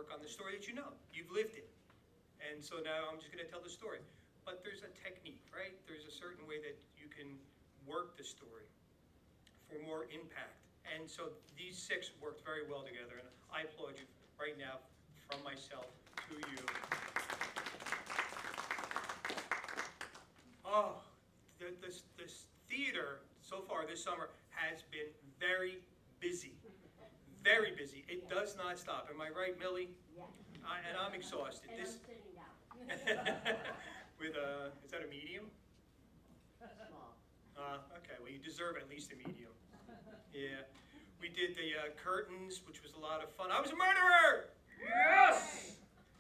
work on the story that you know. You've lived it. And so now I'm just going to tell the story. But there's a technique, right? There's a certain way that you can work the story for more impact. And so these 6 worked very well together, and I applaud you right now from myself to you. Oh, this theater so far this summer has been very busy. Very busy. It does not stop. Am I right, Millie? Yeah. And I'm exhausted. And This I'm sitting down. with is that a medium? Small. Okay, well you deserve at least a medium. Yeah. We did the curtains, which was a lot of fun. I was a murderer! Yes!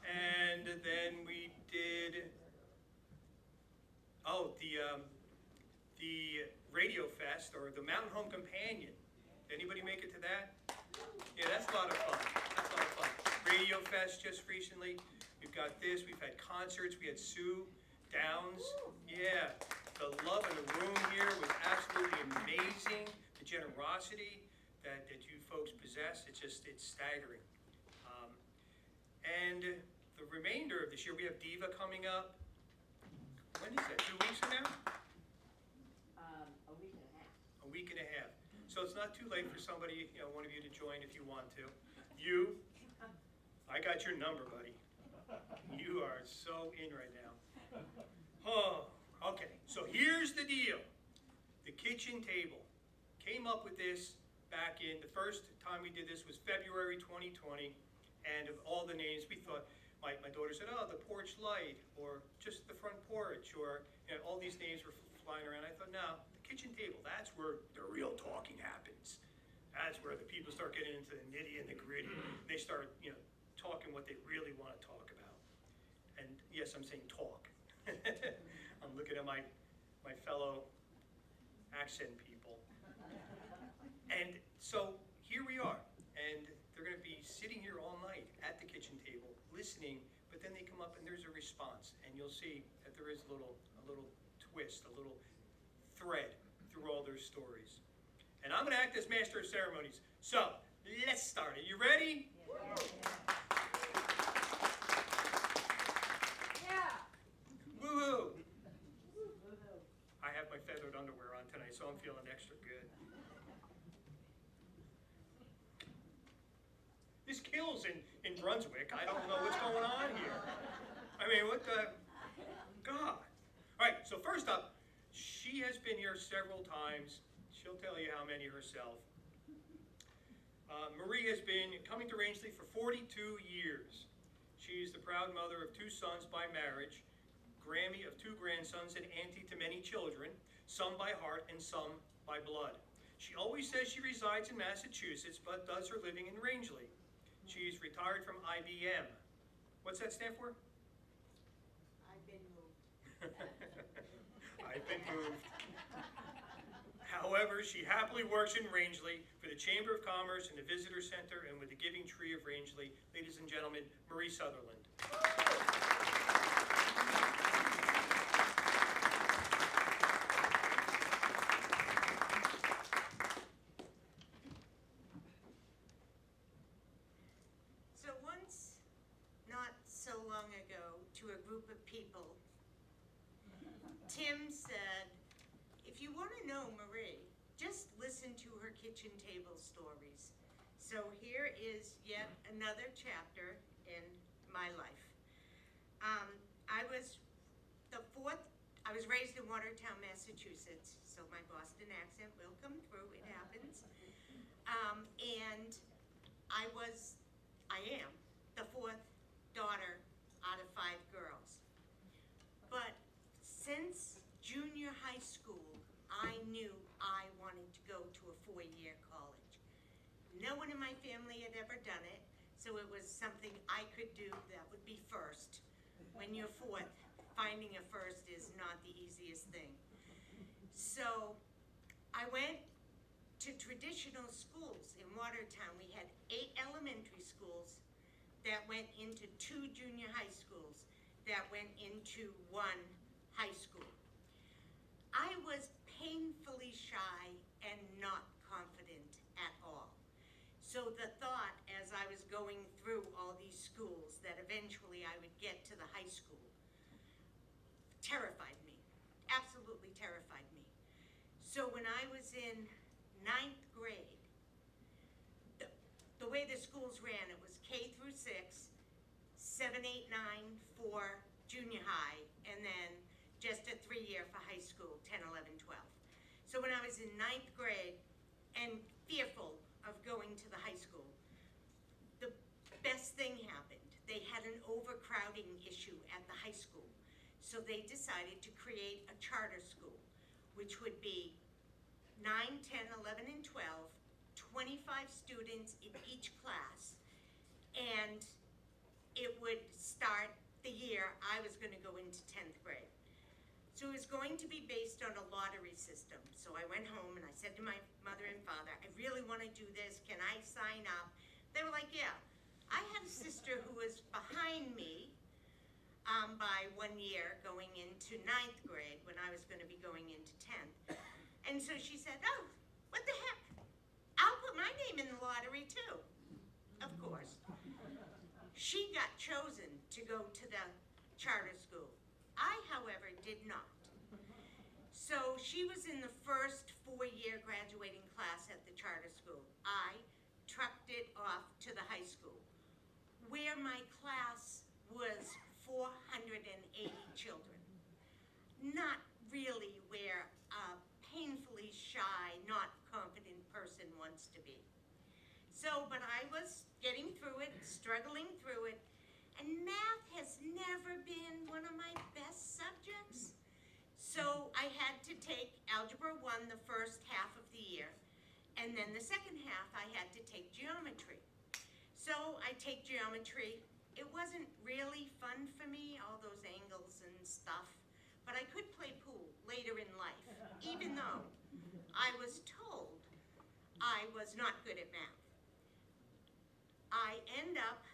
And then we did, the Radio Fest, or the Mountain Home Companion. Did anybody make it to that? Yeah, that's a lot of fun. That's a lot of fun. Radio Fest just recently. We've got this. We've had concerts. We had Sue Downs. Yeah. The love in the room here was absolutely amazing. The generosity that you folks possess, it's staggering. And the remainder of this year, we have Diva coming up. When is that? 2 weeks from now? A week and a half. A week and a half. So it's not too late for somebody, one of you to join if you want to. You, I got your number, buddy. You are so in right now. Oh, okay. So here's the deal. The kitchen table came up with this back in, the first time we did this was February 2020. And of all the names, we thought, my daughter said, oh, the porch light, or just the front porch, or all these names were flying around. I thought, no, the kitchen table, that's where the real talking happens. That's where the people start getting into the nitty and the gritty. They start, talking what they really want to talk about. And yes, I'm saying talk. I'm looking at my fellow accent people. And so here we are. And they're going to be sitting here all night at the kitchen table, listening, but then they come up and there's a response. And you'll see that there is a little twist, a little thread through all their stories. And I'm going to act as master of ceremonies. So, let's start. Are you ready? Yeah. Woo-hoo! I have my feathered underwear on tonight, so I'm feeling extra good. This kills in Brunswick. I don't know what's going on here. I mean, what the... God. All right, so first up, she has been here several times. She'll tell you how many herself. Marie has been coming to Rangeley for 42 years. She's the proud mother of 2 sons by marriage, Grammy of 2 grandsons, and auntie to many children, some by heart and some by blood. She always says she resides in Massachusetts, but does her living in Rangeley. She's retired from IBM. What's that stand for? I've been moved. I've been moved. However, she happily works in Rangeley for the Chamber of Commerce and the Visitor Center and with the Giving Tree of Rangeley. Ladies and gentlemen, Marie Sutherland. So once, not so long ago, to a group of people, Tim said, if you want to know Marie, just listen to her kitchen table stories. So here is yet another chapter in my life. I was raised in Watertown, Massachusetts, so my Boston accent will come through, it happens. And I am the 4th daughter out of 5 girls. But since junior high school, I knew I wanted to go to a 4-year college. No one in my family had ever done it, so it was something I could do that would be first. When you're 4th, finding a first is not the easiest thing. So I went to traditional schools in Watertown. We had 8 elementary schools that went into 2 junior high schools that went into 1 high school. I was painfully shy and not confident at all. So the thought, as I was going through all these schools, that eventually I would get to the high school, terrified me, absolutely terrified me. So when I was in 9th grade, the way the schools ran, it was K through 6, 7, 8, 9 for junior high, and then just a 3-year for high school, 10, 11, 12. So when I was in 9th grade and fearful of going to the high school, the best thing happened. They had an overcrowding issue at the high school. So they decided to create a charter school, which would be 9, 10, 11, and 12, 25 students in each class, and it would start the year I was going to go into 10th grade. So it was going to be based on a lottery system. So I went home and I said to my mother and father, I really want to do this. Can I sign up? They were like, yeah. I had a sister who was behind me by 1 year going into 9th grade when I was going to be going into 10th. And so she said, oh, what the heck? I'll put my name in the lottery too. Of course. She got chosen to go to the charter school. I, however, did not. So she was in the first 4-year graduating class at the charter school. I trucked it off to the high school, where my class was 480 children. Not really where a painfully shy, not confident person wants to be. So, but I was getting through it, struggling through it, and math has never been one of my best subjects. So I had to take Algebra 1 the first half of the year, and then the second half I had to take geometry. So I take geometry. It wasn't really fun for me, all those angles and stuff, but I could play pool later in life, even though I was told I was not good at math. I end up,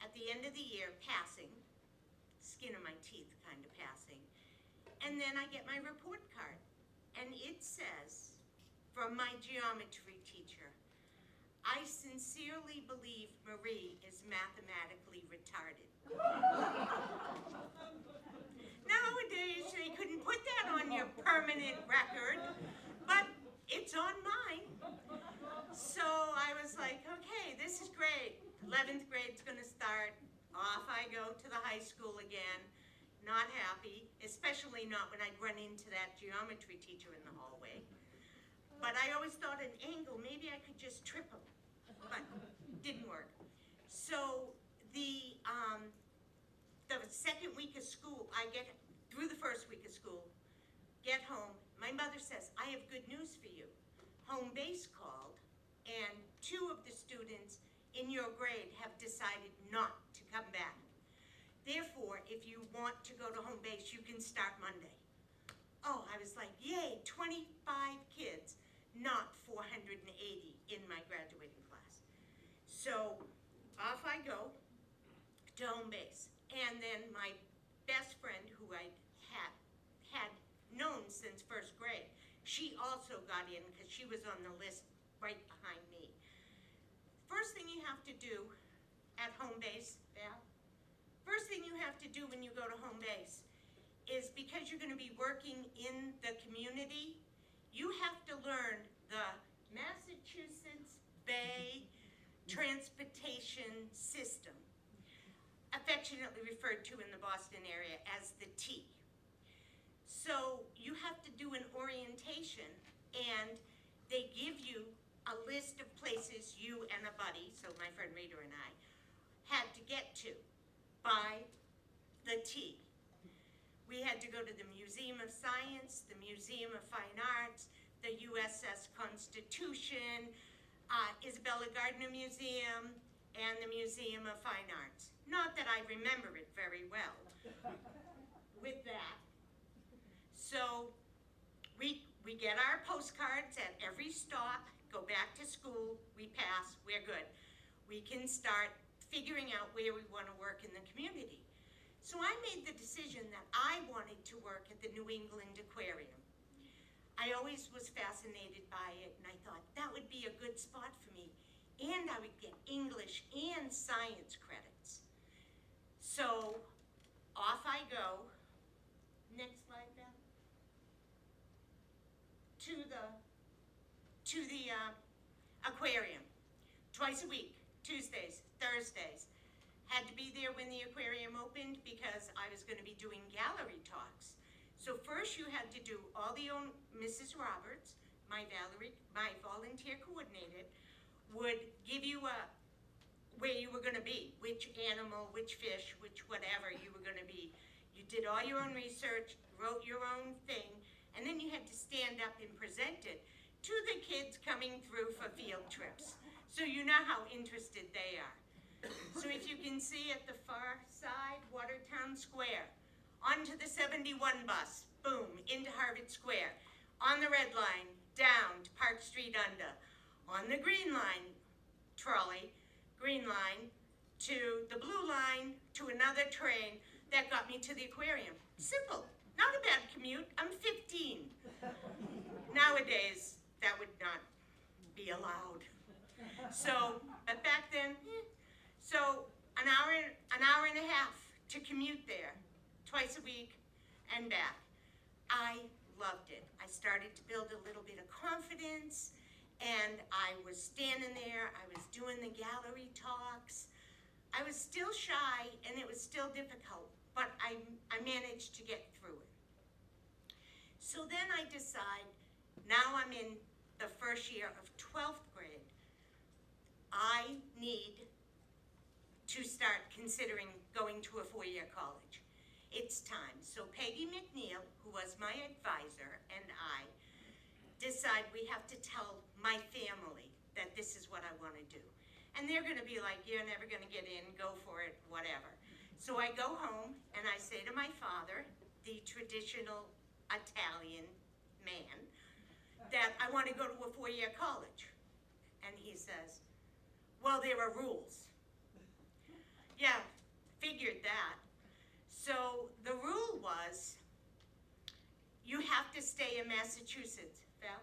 at the end of the year, passing, skin of my teeth kind of passing, and then I get my report card, and it says, from my geometry teacher, I sincerely believe Marie is mathematically retarded. Nowadays, they couldn't put that on your permanent record, but it's on mine. So I was like, okay, this is great. 11th grade's gonna start. Off I go to the high school again. Not happy, especially not when I'd run into that geometry teacher in the hallway. But I always thought an angle, maybe I could just trip him, but didn't work. So the second week of school, I get through the first week of school, get home, my mother says, I have good news for you. Home base called, and 2 of the students in your grade have decided not to come back. Therefore, if you want to go to home base, you can start Monday. Oh, I was like, yay, 25 kids, not 480 in my graduating class. So off I go to home base. And then my best friend, who I had known since first grade, she also got in because she was on the list right behind me. First thing you have to do at home base, Val, first thing you have to do when you go to home base is, because you're going to be working in the community, you have to learn the Massachusetts Bay Transportation System, affectionately referred to in the Boston area as the T. So you have to do an orientation, and they give you a list of places you and a buddy, so my friend Rita and I, had to get to by the T. We had to go to the Museum of Science, the Museum of Fine Arts, the USS Constitution, Isabella Gardner Museum, and the Museum of Fine Arts. Not that I remember it very well with that. So we get our postcards at every stop, go back to school, we pass, we're good. We can start figuring out where we want to work in the community. So I made the decision that I wanted to work at the New England Aquarium. I always was fascinated by it, and I thought that would be a good spot for me, and I would get English and science credits. So off I go. Next slide, Beth. To the aquarium, twice a week, Tuesdays, Thursdays. Had to be there when the aquarium opened because I was going to be doing gallery talks. So first you had to do all the Mrs. Roberts, my volunteer coordinator, would give you where you were going to be, which animal, which fish, which whatever you were going to be. You did all your own research, wrote your own thing, and then you had to stand up and present it to the kids coming through for field trips. So you know how interested they are. So if you can see at the far side, Watertown Square, onto the 71 bus, boom, into Harvard Square, on the red line, down to Park Street under, on the green line trolley, green line, to the blue line, to another train that got me to the aquarium. Simple, not a bad commute, I'm 15. Nowadays, that would not be allowed. So, but back then, so an hour and a half to commute there, twice a week and back. I loved it. I started to build a little bit of confidence, and I was standing there, I was doing the gallery talks. I was still shy, and it was still difficult, but I managed to get through it. So then I decide, now I'm in the first year of 12th grade, I need to start considering going to a four-year college. It's time. So Peggy McNeil, who was my advisor, and I decide we have to tell my family that this is what I want to do. And they're going to be like, you're never going to get in, go for it, whatever. So I go home and I say to my father, the traditional Italian man, that I want to go to a four-year college. And he says, well, there are rules. Yeah, figured that. So the rule was, you have to stay in Massachusetts, Val.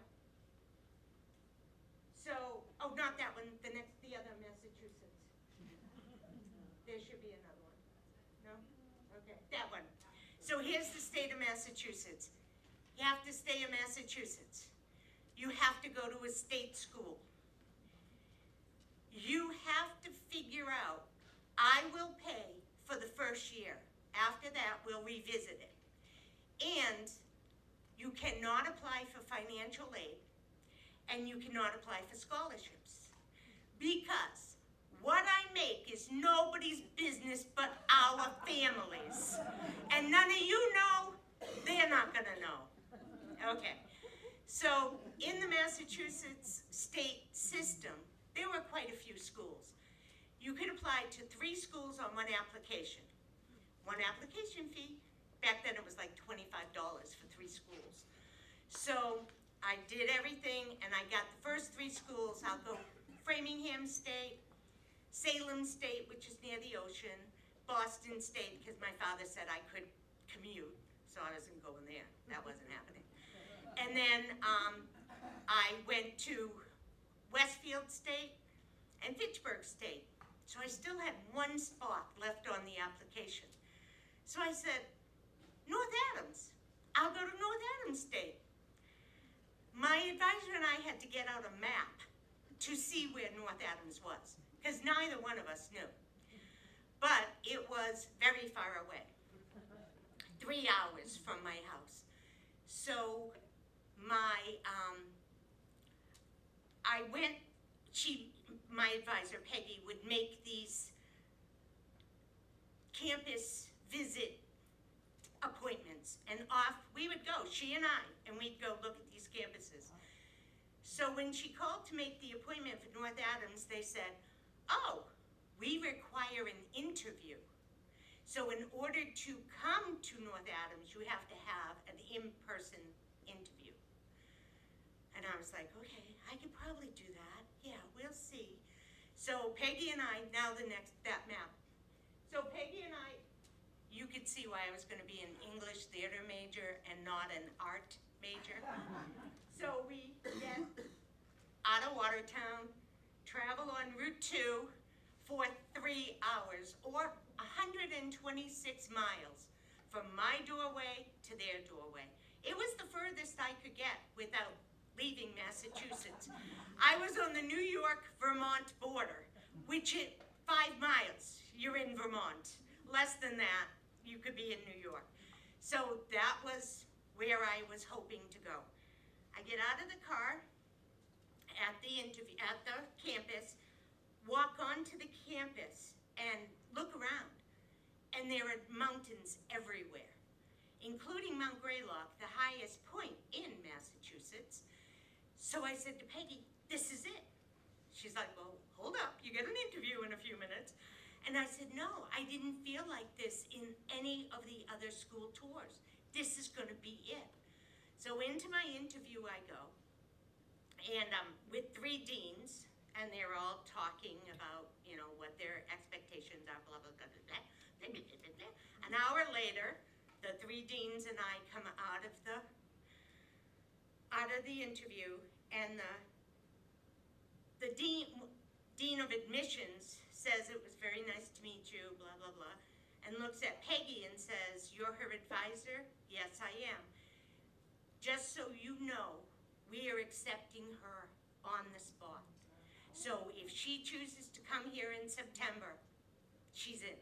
So, oh, not that one, the other Massachusetts. There should be another one. No? Okay, that one. So here's the state of Massachusetts. You have to stay in Massachusetts. You have to go to a state school. You have to figure out, I will pay for the first year. After that, we'll revisit it. And you cannot apply for financial aid, and you cannot apply for scholarships. Because what I make is nobody's business but our families. And none of you know, they're not gonna know. Okay. So in the Massachusetts state system, there were quite a few schools. You could apply to 3 schools on one application. One application fee. Back then it was like $25 for 3 schools. So I did everything and I got the first 3 schools. I'll go Framingham State, Salem State, which is near the ocean, Boston State, because my father said I could commute, so I wasn't going there. That wasn't happening. And then I went to Westfield State and Fitchburg State. So I still had 1 spot left on the application. So I said, North Adams, I'll go to North Adams State. My advisor and I had to get out a map to see where North Adams was, because neither one of us knew. But it was very far away, 3 hours from my house. So my advisor, Peggy, would make these campus visit appointments, and off we would go, she and I, and we'd go look at these campuses. So when she called to make the appointment for North Adams, they said, oh, we require an interview. So in order to come to North Adams, you have to have an in-person interview. And I was like, okay, I could probably do that. Yeah, we'll see. So Peggy and I, now that map. So Peggy and I, you could see why I was gonna be an English theater major and not an art major. So we get out of Watertown, travel on Route 2 for 3 hours, or 126 miles from my doorway to their doorway. It was the furthest I could get without leaving Massachusetts. I was on the New York-Vermont border, which is 5 miles, you're in Vermont. Less than that, you could be in New York. So that was where I was hoping to go. I get out of the car at the interview, at the campus, walk onto the campus and look around. And there are mountains everywhere, including Mount Greylock, the highest point in Massachusetts. So I said to Peggy, this is it. She's like, well, hold up, you get an interview in a few minutes. And I said, no, I didn't feel like this in any of the other school tours. This is gonna be it. So into my interview I go, and I'm with 3 deans, and they're all talking about, you know, what their expectations are, blah, blah, blah, blah, blah. An hour later, the 3 deans and I come out of the interview, and the dean of admissions says, it was very nice to meet you, blah, blah, blah, and looks at Peggy and says, you're her advisor? Yes, I am. Just so you know, we are accepting her on the spot. So if she chooses to come here in September, she's in.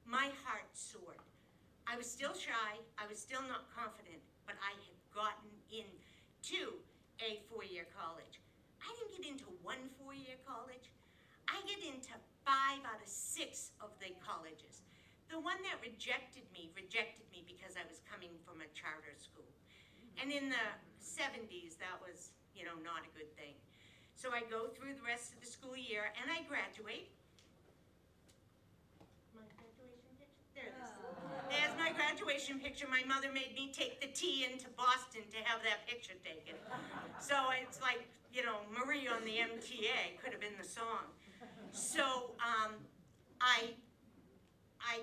My heart soared. I was still shy, I was still not confident, but I had gotten into a 4-year college. I didn't get into 1 4-year college. I get into 5 out of 6 of the colleges. The one that rejected me because I was coming from a charter school. And in the 70s, that was, you know, not a good thing. So I go through the rest of the school year and I graduate. My graduation picture? There it is. There's my graduation picture. My mother made me take the T into Boston to have that picture taken. So it's like, you know, Marie on the MTA could have been the song. So I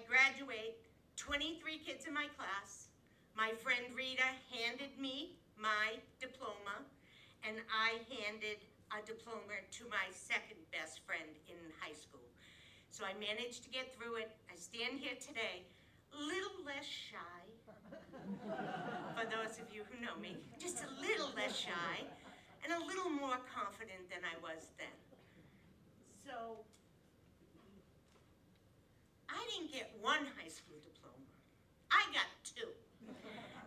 graduate, 23 kids in my class. My friend Rita handed me my diploma, and I handed a diploma to my second best friend in high school. So I managed to get through it. I stand here today, a little less shy, for those of you who know me, just a little less shy, and a little more confident than I was then. So I didn't get 1 high school diploma. I got 2.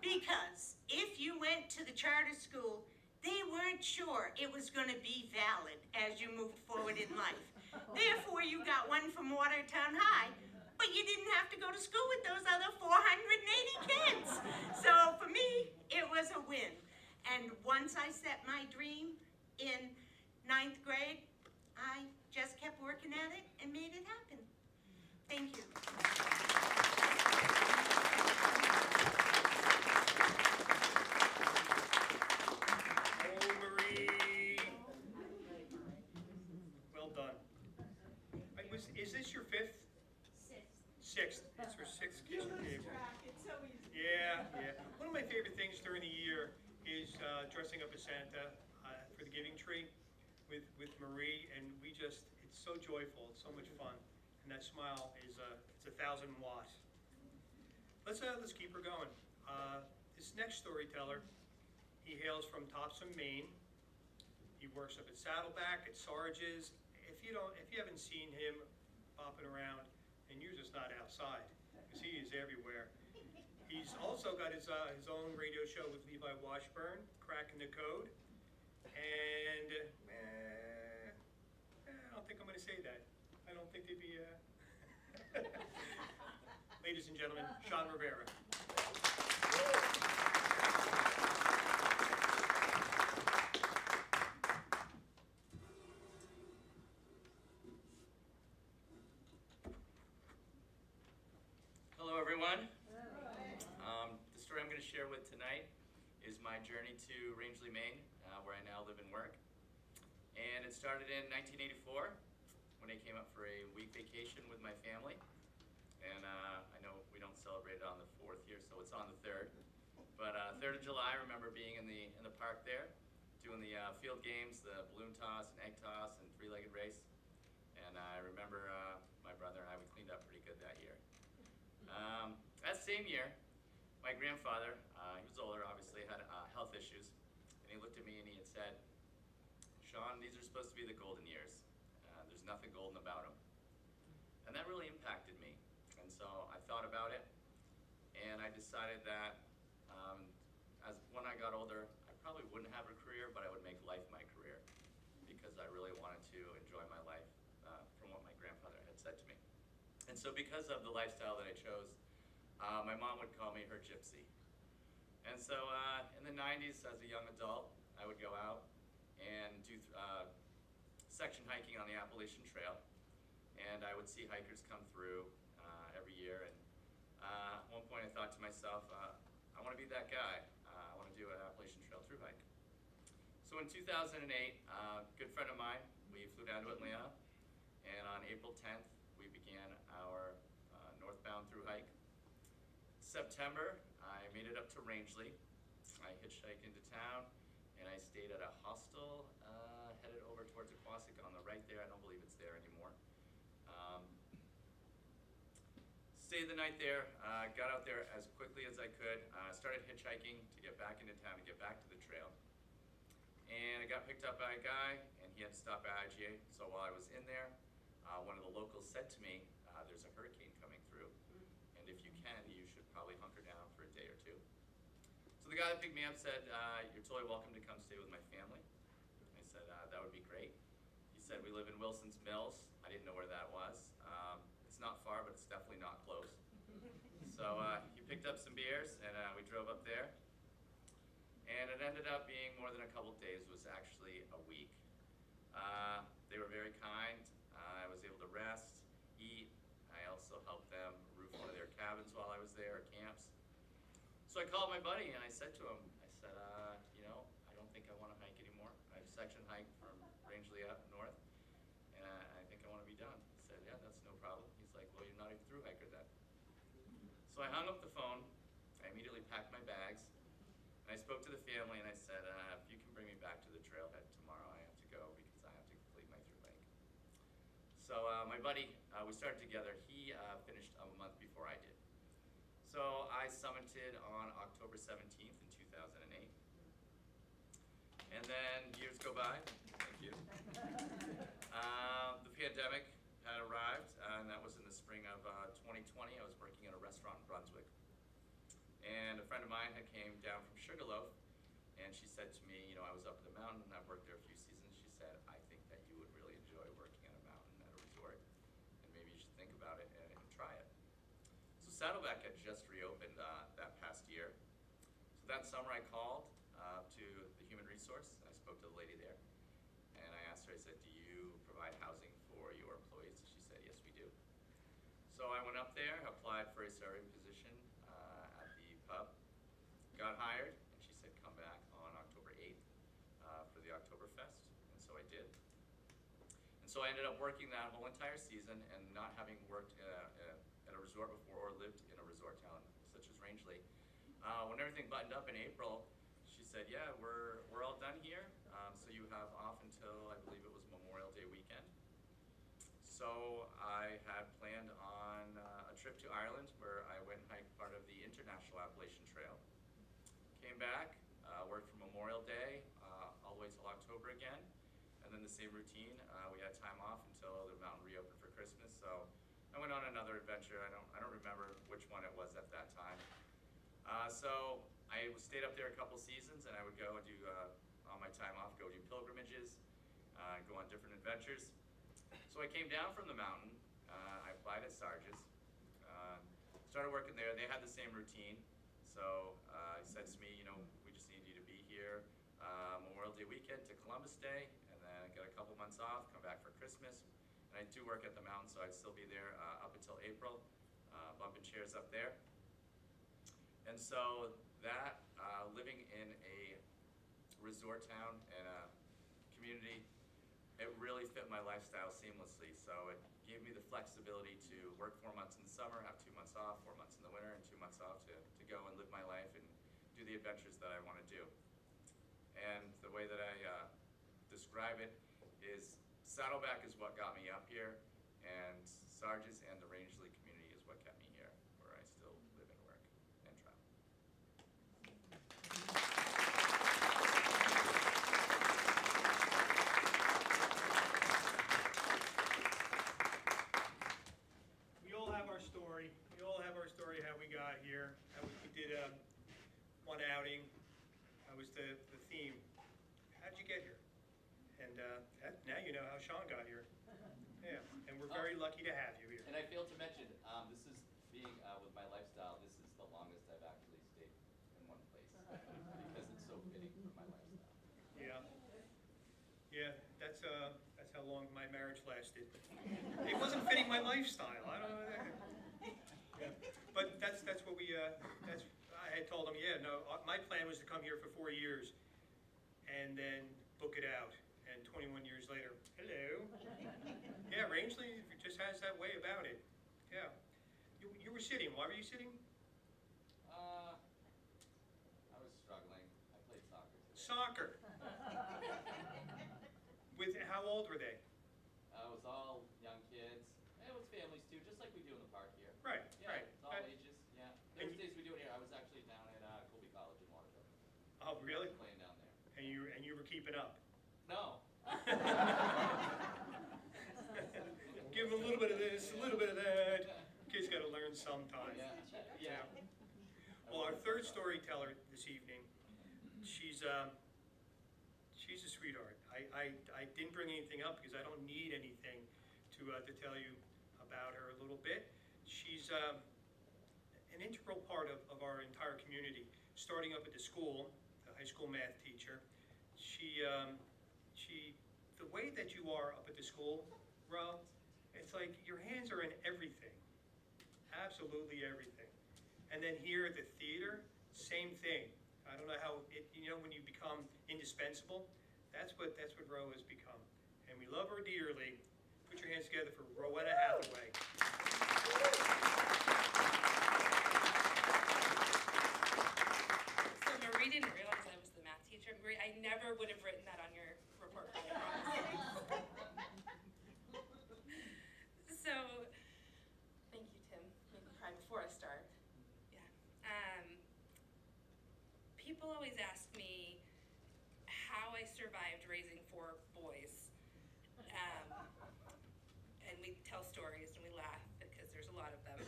Because if you went to the charter school, they weren't sure it was going to be valid as you moved forward in life. Therefore, you got 1 from Watertown High, but you didn't have to go to school with those other 480 kids. So for me, it was a win. And once I set my dream in 9th grade, I just kept working at it and made it happen. Thank you. Oh, Marie. Well done. Is this your 5th? 6th. It's her 6th kitchen table. It's so easy. Yeah, yeah. One of my favorite things during the year is dressing up as Santa for the Giving Tree with Marie, and it's so joyful, it's so much fun, and that smile is it's 1,000 watts. Let's keep her going. This next storyteller, he hails from Topsom, Maine. He works up at Saddleback, at Sarge's. If you haven't seen him bopping around, and you're just not outside, because he is everywhere. He's also got his own radio show with Levi Washburn, Cracking the Code, and I don't think I'm going to say that. I don't think they'd be. Ladies and gentlemen, Shon Rivera. Hello, everyone. The story I'm going to share with tonight is my journey to Rangeley, Maine, where I now live and work. And it started in 1984 when I came up for a week vacation with my family. And I know we don't celebrate it on the 4th here, so it's on the 3rd. But 3rd of July, I remember being in the park there, doing the field games, the balloon toss and egg toss and three-legged race. And I remember my brother and I, we cleaned up pretty good that year. That same year, my grandfather, he was older, obviously, had health issues. And he looked at me and he had said, "Shon, these are supposed to be the golden years. There's nothing golden about them." And that really impacted me. And so I thought about it, and I decided that when I got older, I probably wouldn't have a career, but I would make life my career, because I really wanted to enjoy my life from what my grandfather had said to me. And so because of the lifestyle that I chose, my mom would call me her gypsy. And so in the 90s, as a young adult, I would go out and do section hiking on the Appalachian Trail. And I would see hikers come through every year. And at one point I thought to myself, I want to be that guy. I want to do an Appalachian Trail through hike. So in 2008, a good friend of mine, we flew down to Atlanta. And on April 10th, we began our northbound through hike. September, I made it up to Rangeley. I hitchhiked into town, and I stayed at a hostel headed over towards Aquasic on the right there. I don't believe it's there anymore. Stayed the night there, got out there as quickly as I could, started hitchhiking to get back into town, to get back to the trail. And I got picked up by a guy, and he had to stop at IGA. So while I was in there, one of the locals said to me, "There's a hurricane coming through, and if you can, you should probably hunker down for a day or two." So the guy that picked me up said, "You're totally welcome to come stay with my family." I said, "That would be great." He said, "We live in Wilson's Mills." I didn't know where that was. It's not far, but it's definitely not close. So he picked up some beers, and we drove up there. And it ended up being more than a couple days. It was actually a week. They were very kind. I was able to rest, eat. I also helped them roof one of their cabins while I was there, or camps. So I called my buddy and I said to him, I said, I don't think I want to hike anymore. I've section hiked from Rangeley up north, and I think I want to be done. He said, "Yeah, that's no problem." He's like, "Well, you're not a through hiker then." So I hung up the phone. I immediately packed my bags. And I spoke to the family and I said, "If you can bring me back to the trailhead tomorrow, I have to go because I have to complete my through hike." So my buddy, we started together. He finished a month before I did. So I summited on October 17th in 2008. And then years go by. Thank you. The pandemic had arrived, and that was in the spring of 2020. I was working at a restaurant in Brunswick. And a friend of mine had came down from Sugarloaf, and she said to me, I was up at the mountain, and I've worked there a few seasons. She said, "I think that you would really enjoy working at a mountain at a resort, and maybe you should think about it and try it." So Saddleback had just reopened that past year. So that summer I called to the human resource, and I spoke to the lady there, and I asked her, I said, "Do you provide housing for your employees?" She said, "Yes, we do." So I went up there, applied for a serving position at the pub, got hired, and she said, "Come back on October 8th for the Oktoberfest," and so I did. And so I ended up working that whole entire season, and not having worked at a resort before or lived in a resort town such as Rangeley. When everything buttoned up in April, she said, "Yeah, we're all done here, so you have off until, I believe it was Memorial Day weekend." So I had planned on a trip to Ireland, where I went and hiked part of the International Appalachian Trail. Came back, worked from Memorial Day all the way till October again, and then the same routine. We had time off until the mountain reopened for Christmas, so I went on another adventure. I don't remember which one it was at that time. So I stayed up there a couple seasons, and I would go and do, on my time off, go do pilgrimages, go on different adventures. So I came down from the mountain. I applied at Sarge's, started working there. They had the same routine. So he said to me, "We just need you to be here Memorial Day weekend to Columbus Day, and then get a couple months off, come back for Christmas." And I do work at the mountain, so I'd still be there up until April, bumping chairs up there. And so that, living in a resort town and a community, it really fit my lifestyle seamlessly. So it gave me the flexibility to work 4 months in the summer, have 2 months off, 4 months in the winter, and 2 months off to go and live my life and do the adventures that I want to do. And the way that I describe it is Saddleback is what got me up here, and Sargis and the Rangeley community is what kept me here, where I still live and work and travel. We all have our story. We all have our story how we got here. We did one outing. That was the theme. How did you get here? And now you know how Shon got here. Yeah, and we're very lucky to have you here. And I failed to mention, this is being with my lifestyle, this is the longest I've actually stayed in one place because it's so fitting for my lifestyle. Yeah. Yeah, that's how long my marriage lasted. It wasn't fitting my lifestyle. I don't know. Yeah. But that's what we I had told him, yeah, no, my plan was to come here for 4 years and then book it out. And 21 years later, hello. Yeah, Rangeley just has that way about it. Yeah. You were sitting. Why were you sitting? I was struggling. I played soccer today. Soccer. With how old were they? It was all young kids. And it was families too, just like we do in the park here. Right, Yeah, right. it's all ages, yeah. There's days we do it here. I was actually down at Colby College in Waterville. Oh, really? Playing down there. And you were keeping up. No. Give them a little bit of this, a little bit of that. Kids got to learn sometime. Yeah. Well, our third storyteller this evening, she's a sweetheart. I didn't bring anything up because I don't need anything to tell you about her a little bit. She's an integral part of our entire community. Starting up at the school, the high school math teacher, the way that you are up at the school, Ro, it's like your hands are in everything, absolutely everything. And then here at the theater, same thing. I don't know how when you become indispensable, that's what Ro has become. And we love her dearly. Put your hands together for Rowenna Hathaway. So Marie didn't realize I was the math teacher. Marie, I never would have written that on your report card. So, thank you, Tim. Make me cry before I start. Yeah. People always ask me how I survived raising 4 boys. And we tell stories and we laugh because there's a lot of them.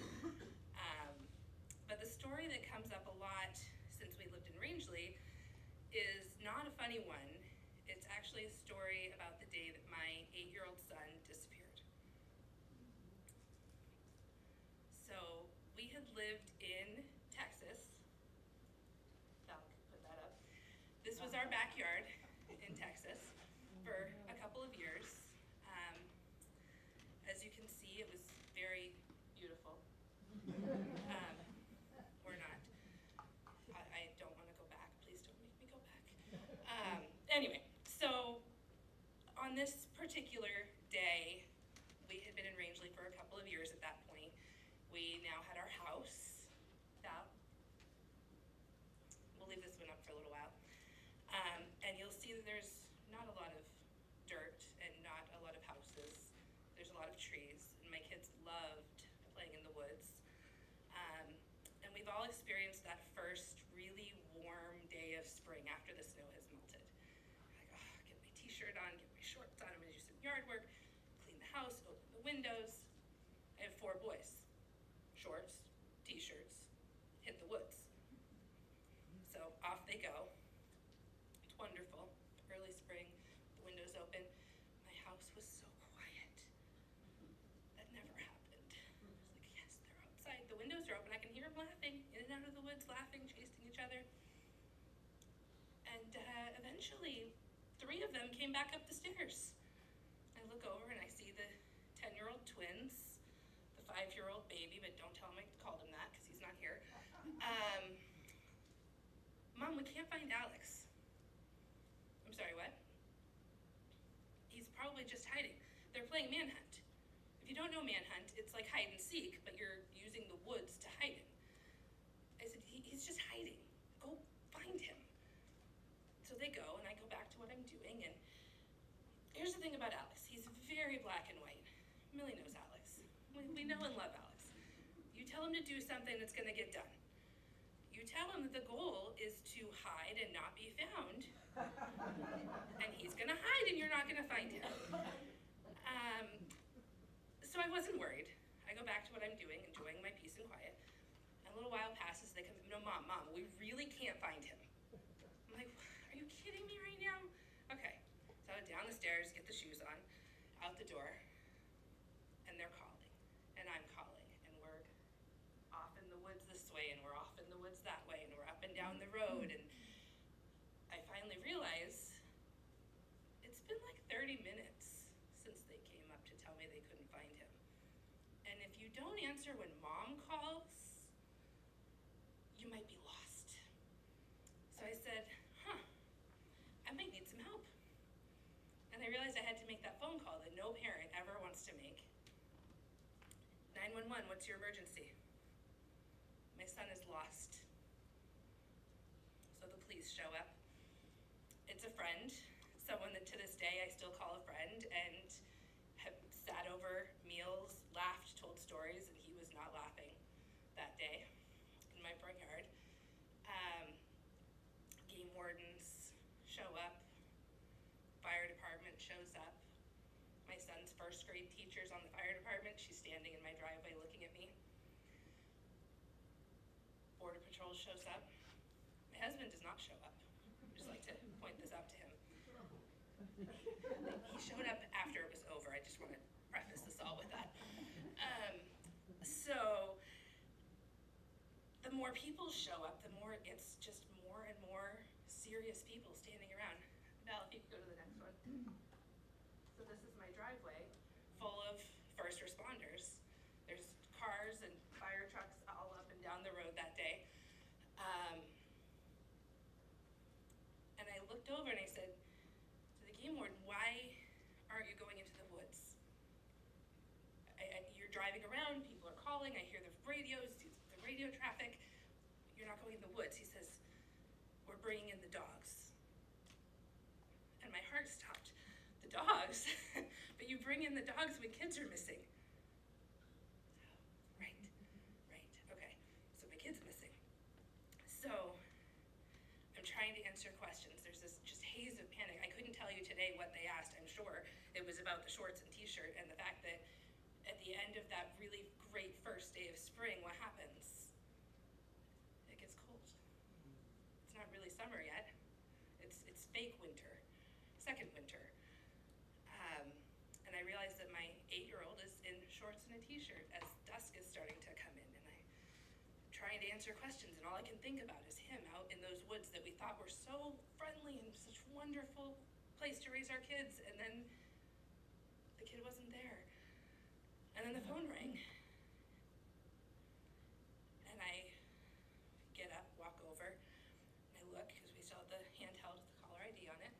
But the story that comes up a lot since we lived in Rangeley is not a funny one. It's actually a story about the day that my 8-year-old son disappeared. So we had lived in Texas. Val could put that up. This was our backyard in Texas for a couple of years. As you can see, it was very beautiful. Or not. I don't want to go back. Please don't make me go back. Anyway, so on this particular day, we had been in Rangeley for a couple of years at that point. We now had our house. Val? We'll leave this one up for a little while. And you'll see that there's not a lot of dirt and not a lot of houses. There's a lot of trees, and my kids loved playing in the woods. And we've all experienced that first really warm day of spring after the snow has melted. Like, oh, get my t-shirt on, get my shorts on, I'm gonna do some yard work, clean the house, open the windows. I have 4 boys. Shorts, t-shirts, hit the woods. So off they go. It's wonderful. Early spring, the windows open. My house was so quiet. That never happened. I was like, yes, they're outside. The windows are open. I can hear them laughing, in and out of the woods, laughing, chasing each other. And eventually, 3 of them came back up the stairs. I look over and I see the 10-year-old twins, the 5-year-old baby, but don't tell him I called him that because he's not here. Mom, we can't find Alex. I'm sorry, what? He's probably just hiding. They're playing manhunt. If you don't know manhunt, it's like hide and seek, but you're using the woods to hide in. I said, he's just hiding. Go find him. So they go, and here's the thing about Alex. He's very black and white. Millie knows Alex. We know and love Alex. You tell him to do something that's gonna get done. You tell him that the goal is to hide and not be found, and he's gonna hide and you're not gonna find him. So I wasn't worried. I go back to what I'm doing, enjoying my peace and quiet. And a little while passes, they come, no, Mom, we really can't find him. I'm like, are you kidding me right now? Okay, so down the stairs, get the shoes on, out the door, and they're calling, and I'm calling, and we're off in the woods this way, and we're off in the woods that way, and we're up and down the road, and I finally realize it's been like 30 minutes since they came up to tell me they couldn't find him. And if you don't answer when Mom calls, you might be lost. So I said, I might need some help. And I realized I had to make that phone call that no parent ever wants to make. 911, what's your emergency? My son is lost. So the police show up. It's a friend, someone that to this day I still call a friend, and have sat over meals, laughed, told stories, and he was not laughing that day in my front yard. Game wardens show up. Fire department shows up. My son's first grade teacher's on the fire department. She's standing in my driveway looking at me. Border Patrol shows up. My husband does not show up. I just like to point this out to him. He showed up after it was over. I just want to preface this all with that. So the more people show up, the more it gets just more and more serious people standing around. Val, if you could go to the next one. So this is my driveway full of first responders. There's cars and fire trucks all up and down the road that day. And I looked over and I said to the game warden, why aren't you going into the woods? You're driving around, people are calling, I hear the radios, the radio traffic. You're not going in the woods. He says, we're bringing in the dogs. And my heart stopped. The dogs? But you bring in the dogs when kids are missing. Right, okay. So my kid's missing. So I'm trying to answer questions. There's this just haze of panic. I couldn't tell you today what they asked, I'm sure. It was about the shorts and t-shirt and the fact that at the end of that really great first day of spring, what happens? It gets cold. It's not really summer yet. It's fake winter, second winter. And I realized that my 8-year-old is in shorts and a t-shirt as dusk is starting to come in, and I'm trying to answer questions, and all I can think about is him out in those woods that we thought were so friendly and such a wonderful place to raise our kids, and then the kid wasn't there. And then the phone rang. And I get up, walk over, I look, because we still have the handheld with the caller ID on it.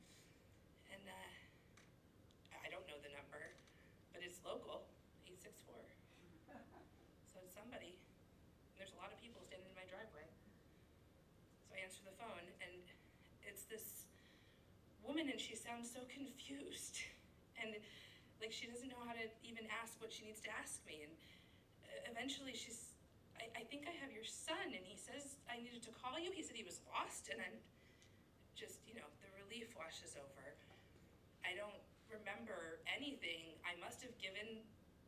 And I don't know the number, but it's local, 864. So it's somebody. And there's a lot of people standing in my driveway. So I answer the phone, and it's this woman, and she sounds so confused. And like she doesn't know how to even ask what she needs to ask me. And eventually I think I have your son, and he says I needed to call you. He said he was lost, and I'm just, the relief washes over. I don't remember anything. I must have given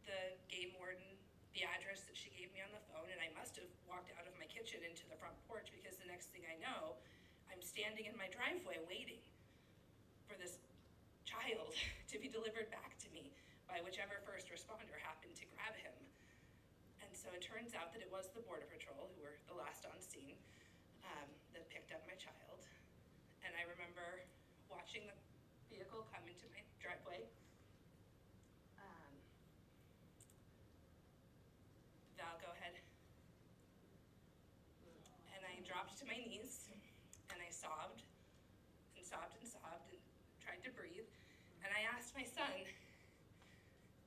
the game warden the address that she gave me on the phone, and I must have walked out of my kitchen into the front porch, because the next thing I know, I'm standing in my driveway waiting for this child to be delivered back to me by whichever first responder happened to grab him. And so it turns out that it was the Border Patrol, who were the last on scene, that picked up my child. And I remember watching the vehicle come into my driveway. Val, go ahead. And I dropped to my knees, and I sobbed and sobbed and sobbed and tried to breathe. And I asked my son,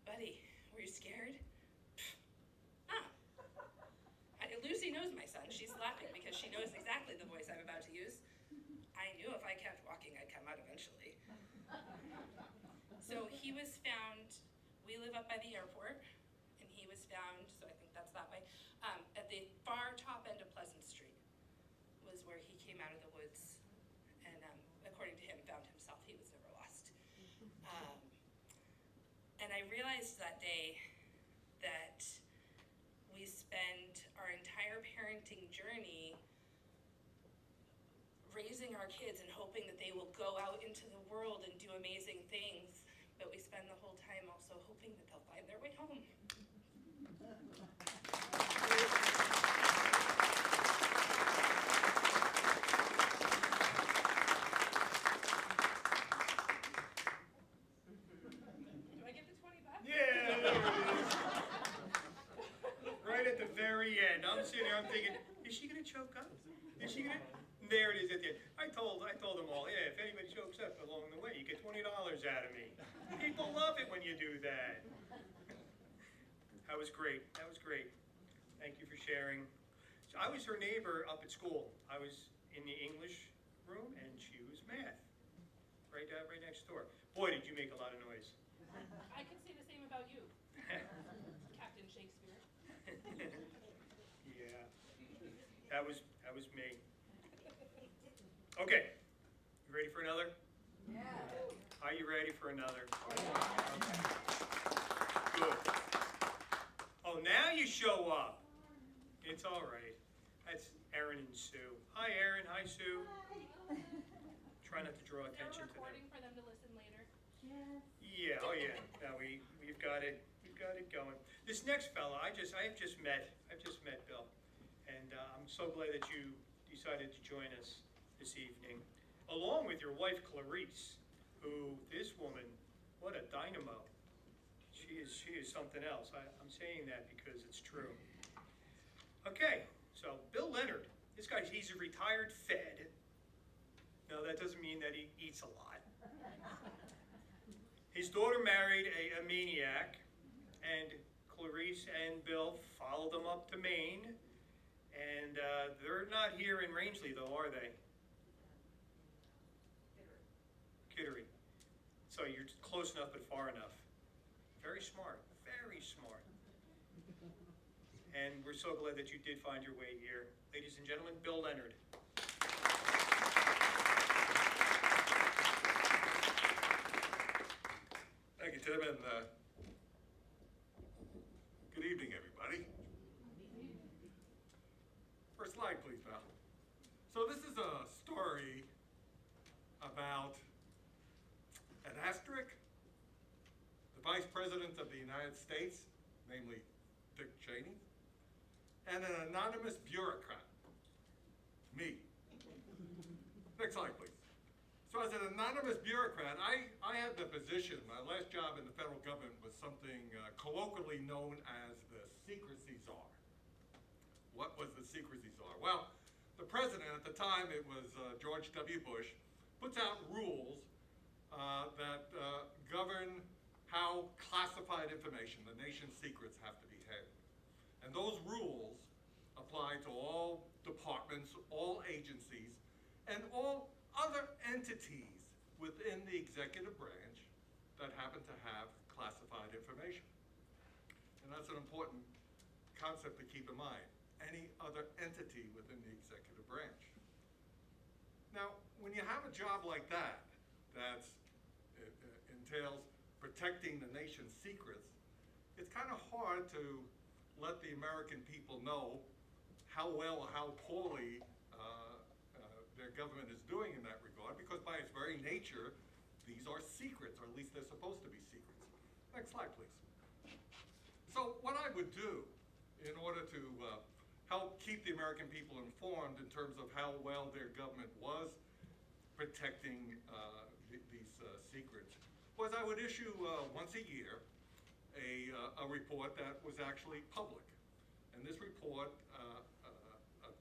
buddy, were you scared? Lucy knows my son. She's laughing because she knows exactly the voice I'm about to use. I knew if I kept walking, I'd come out eventually. So he was found, we live up by the airport, and he was found, so I think that's that way, at the far top end of Pleasant Street was where he came out of the woods, and according to him, found himself. He was never lost. And I realized that day that we spend our entire parenting journey raising our kids and hoping that they will go out into the world and do amazing things, but we spend the whole time also hoping that they'll find their way home. Do I get the $20? Yeah, there it is. Right at the very end. I'm sitting there, I'm thinking, is she gonna choke up? Is she gonna? There it is at the end. I told them all, yeah, if anybody chokes up along the way, you get $20 out of me. People love it when you do that. That was great. That was great. Thank you for sharing. So I was her neighbor up at school. I was in the English room and she was math. Right next door. Boy, did you make a lot of noise. I could say the same about you, Captain Shakespeare. Yeah. That was me. Okay, you ready for another? Yeah. Are you ready for another? Okay. Good. Oh, now you show up. It's all right. That's Erin and Sue. Hi, Erin. Hi, Sue. Try not to draw Is there a attention to them. recording for them to listen later? Yeah. Oh, yeah. Now we've got it. We've got it going. This next fella, I've just met Bill, and I'm so glad that you decided to join us this evening, along with your wife Clarice, who, this woman, what a dynamo. She is something else. I'm saying that because it's true. Okay, so Bill Leonard, this guy, he's a retired Fed. No, that doesn't mean that he eats a lot. His daughter married a maniac, and Clarice and Bill followed them up to Maine, and they're not here in Rangeley, though, are they? Kittery. So you're close enough but far enough. Very smart, very smart. And we're so glad that you did find your way here. Ladies and gentlemen, Bill Leonard. Thank you, Tim, and good evening, everybody. First slide, please, Val. So this is a story about an asterisk, the Vice President of the United States, namely Dick Cheney, and an anonymous bureaucrat, me. Next slide, please. So as an anonymous bureaucrat, I had the position, my last job in the federal government was something colloquially known as the secrecy czar. What was the secrecy czar? Well, the president at the time, it was George W. Bush, puts out rules that govern how classified information, the nation's secrets, have to be handled. And those rules apply to all departments, all agencies, and all other entities within the executive branch that happen to have classified information. And that's an important concept to keep in mind. Any other entity within the executive branch. Now, when you have a job like that, that entails protecting the nation's secrets, it's kind of hard to let the American people know how well or how poorly their government is doing in that regard, because by its very nature, these are secrets, or at least they're supposed to be secrets. Next slide, please. So what I would do in order to help keep the American people informed in terms of how well their government was protecting these secrets was I would issue once a year a report that was actually public. And this report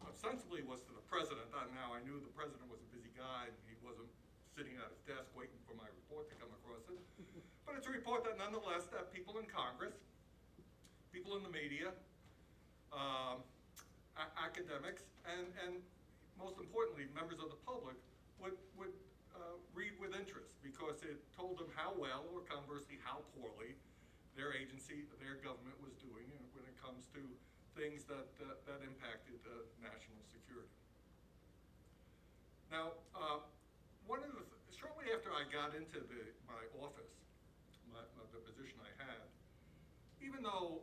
ostensibly was to the president. Now, I knew the president was a busy guy and he wasn't sitting at his desk waiting for my report to come across it. But it's a report that nonetheless that people in Congress, people in the media, academics, and most importantly, members of the public would read with interest, because it told them how well, or conversely how poorly, their agency, their government was doing when it comes to things that impacted national security. Now, shortly after I got into my office, the position I had, even though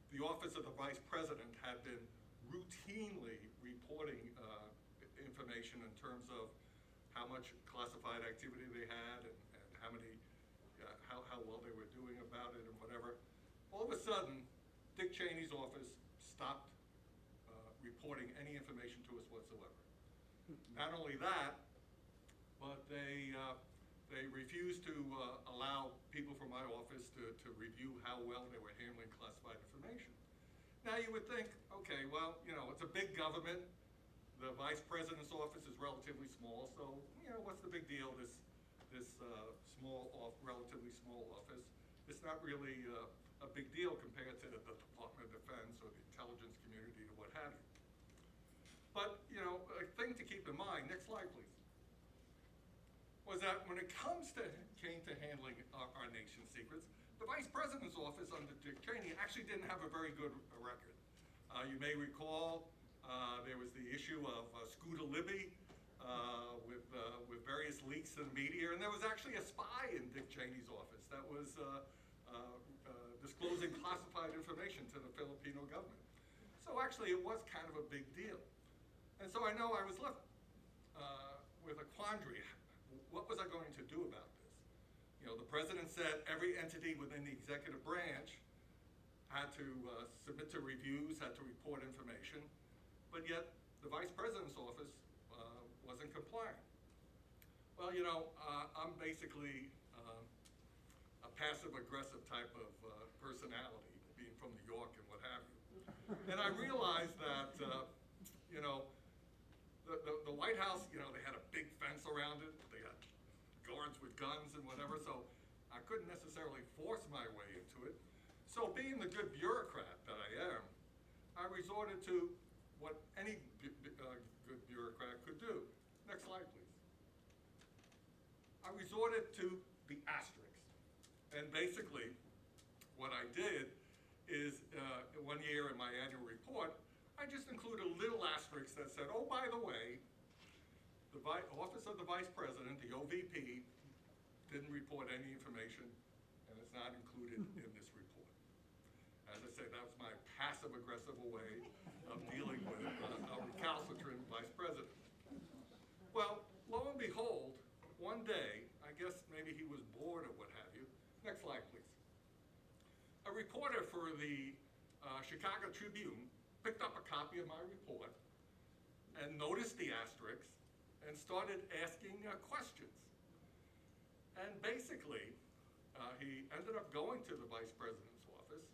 the Office of the Vice President had been routinely reporting information in terms of how much classified activity they had and how many, how well they were doing about it and whatever, all of a sudden, Dick Cheney's office stopped reporting any information to us whatsoever. Not only that, but they refused to allow people from my office to review how well they were handling classified information. Now you would think, okay, well, you know, it's a big government. The Vice President's office is relatively small, so, you know, what's the big deal, this relatively small office? It's not really a big deal compared to the Department of Defense or the intelligence community or what have you. But, you know, a thing to keep in mind, next slide please, was that when it came to handling our nation's secrets, the Vice President's office under Dick Cheney actually didn't have a very good record. You may recall there was the issue of Scooter Libby with various leaks in the media, and there was actually a spy in Dick Cheney's office that was disclosing classified information to the Filipino government. So actually it was kind of a big deal. And so I know I was left with a quandary. What was I going to do about this? You know, the president said every entity within the executive branch had to submit to reviews, had to report information, but yet the Vice President's office wasn't complying. Well, you know, I'm basically a passive-aggressive type of personality, being from New York and what have you. And I realized that, you know, the White House, you know, they had a big fence around it. They had guards with guns and whatever, so I couldn't necessarily force my way into it. So being the good bureaucrat that I am, I resorted to what any good bureaucrat could do. Next slide, please. I resorted to the asterisks. And basically, what I did is, one year in my annual report, I just included a little asterisk that said, oh, by the way, the Office of the Vice President, the OVP, didn't report any information, and it's not included in this report. As I say, that was my passive-aggressive way of dealing with a recalcitrant Vice President. Well, lo and behold, one day, I guess maybe he was bored or what have you. Next slide, please. A reporter for the Chicago Tribune picked up a copy of my report and noticed the asterisks and started asking questions. And basically, he ended up going to the Vice President's office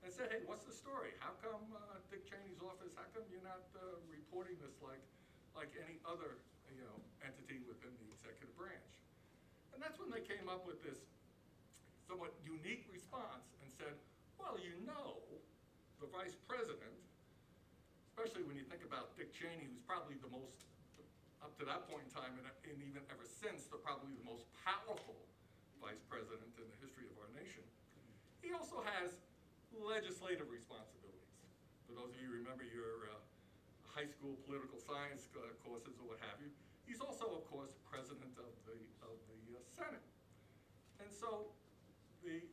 and said, hey, what's the story? How come Dick Cheney's office, how come you're not reporting this like any other entity within the executive branch? And that's when they came up with this somewhat unique response and said, well, you know, the Vice President, especially when you think about Dick Cheney, who's probably the most, up to that point in time and even ever since, probably the most powerful Vice President in the history of our nation, he also has legislative responsibilities. For those of you who remember your high school political science courses or what have you, he's also, of course, President of the Senate. And so the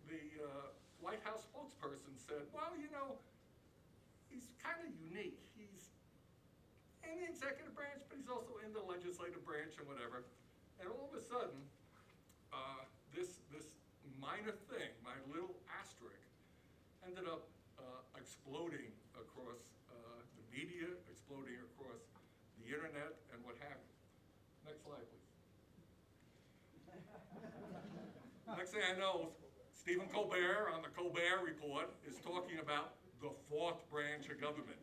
White House spokesperson said, well, you know, he's kind of unique. He's in the executive branch, but he's also in the legislative branch and whatever. And all of a sudden, this minor thing, my little asterisk, ended up exploding across the media, exploding across the internet, and what have you. Next slide, please. Next thing I know, Stephen Colbert on the Colbert Report is talking about the fourth branch of government,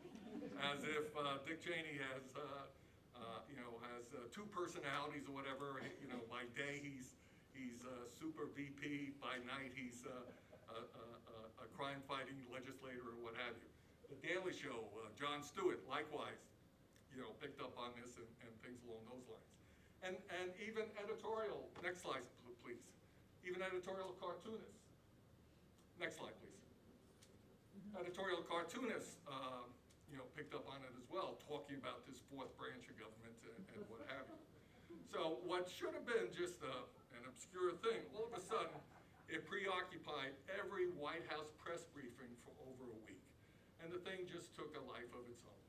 as if Dick Cheney has, has two personalities or whatever. You know, by day he's super VP, by night he's a crime-fighting legislator or what have you. The Daily Show, Jon Stewart, likewise, picked up on this and things along those lines. And even editorial, next slide, please. Even editorial cartoonists. Next slide, please. Editorial cartoonists, picked up on it as well, talking about this fourth branch of government and what have you. So what should have been just an obscure thing, all of a sudden, it preoccupied every White House press briefing for over a week. And the thing just took a life of its own.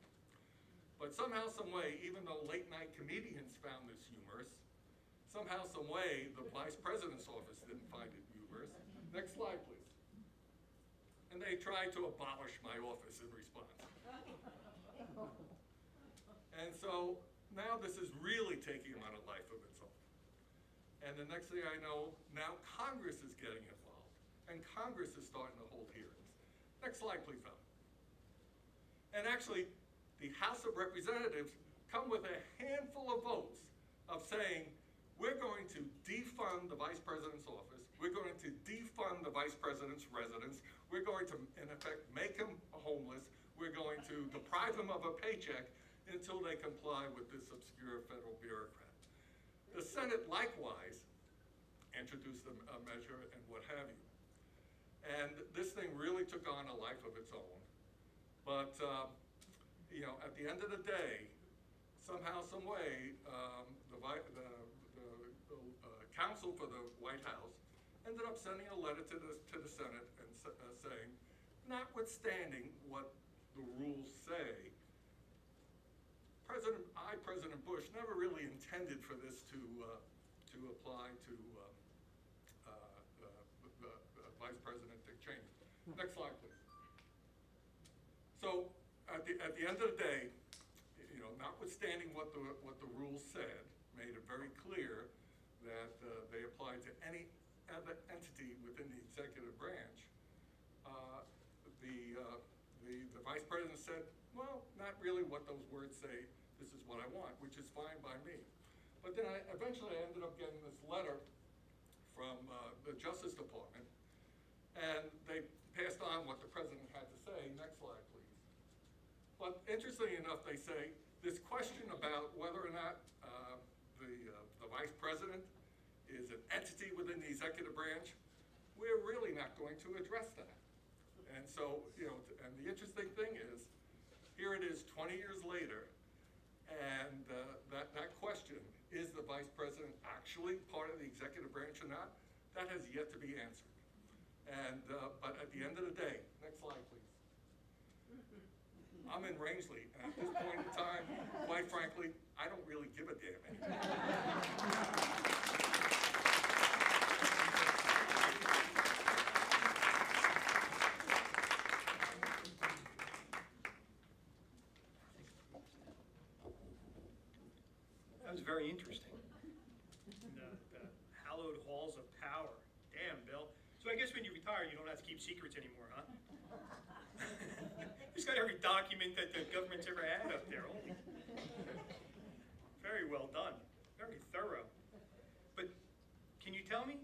But somehow, some way, even though late night comedians found this humorous, somehow, some way, the Vice President's office didn't find it humorous. Next slide, please. And they tried to abolish my office in response. And so now this is really taking on a life of its own. And the next thing I know, now Congress is getting involved. And Congress is starting to hold hearings. Next slide, please, Val. And actually, the House of Representatives come with a handful of votes of saying, we're going to defund the Vice President's office. We're going to defund the Vice President's residence. We're going to, in effect, make him homeless. We're going to deprive him of a paycheck until they comply with this obscure federal bureaucrat. The Senate likewise introduced a measure and what have you. And this thing really took on a life of its own. But, at the end of the day, somehow, some way, the counsel for the White House ended up sending a letter to the Senate and saying, notwithstanding what the rules say, President Bush never really intended for this to apply to Vice President Dick Cheney. Next slide, please. So at the end of the day, notwithstanding what the rules said, made it very clear that they applied to any other entity within the executive branch. The Vice President said, well, not really what those words say. This is what I want, which is fine by me. But then I eventually ended up getting this letter from the Justice Department, and they passed on what the President had to say. Next slide, please. But interestingly enough, they say this question about whether or not the Vice President is an entity within the executive branch, we're really not going to address that. And so, and the interesting thing is, here it is 20 years later, and that question, is the Vice President actually part of the executive branch or not, that has yet to be answered. And, but at the end of the day, next slide, please. I'm in Rangeley, and at this point in time, quite frankly, I don't really give a damn anymore. That was very interesting. The hallowed halls of power. Damn, Bill. So I guess when you retire, you don't have to keep secrets anymore, huh? He's got every document that the government's ever had up there. Holy. Very well done. Very thorough. But can you tell me?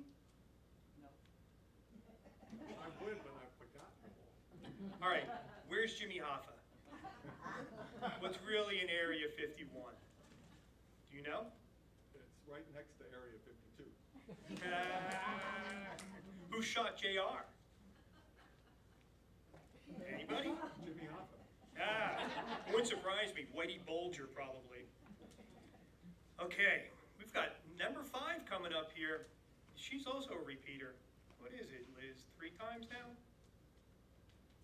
I would, but I've forgotten. All right, where's Jimmy Hoffa? What's really in Area 51? Do you know? It's right next to Area 52. Who shot JR? Anybody? Jimmy Hoffa. Wouldn't surprise me. Whitey Bulger, probably. Okay, we've got number 5 coming up here. She's also a repeater. What is it, Liz? 3 times now?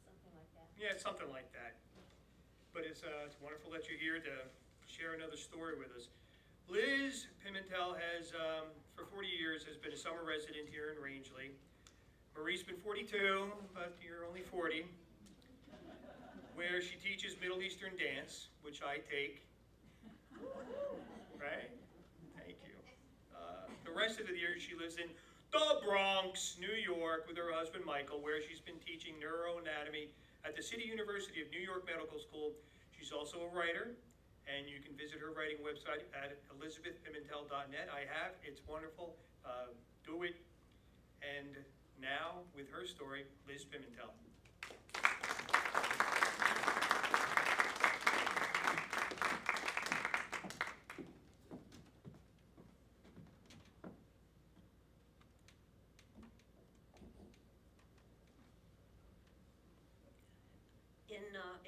Something like that. Yeah, something like that. But it's wonderful that you're here to share another story with us. Liz Pimentel has, for 40 years, has been a summer resident here in Rangeley. Marie's been 42, but you're only 40, where she teaches Middle Eastern dance, which I take. Right? Thank you. The rest of the year she lives in the Bronx, New York, with her husband Michael, where she's been teaching neuroanatomy at the City University of New York Medical School. She's also a writer, and you can visit her writing website at elizabethpimentel.net. I have. It's wonderful. Do it. And now, with her story, Liz Pimentel.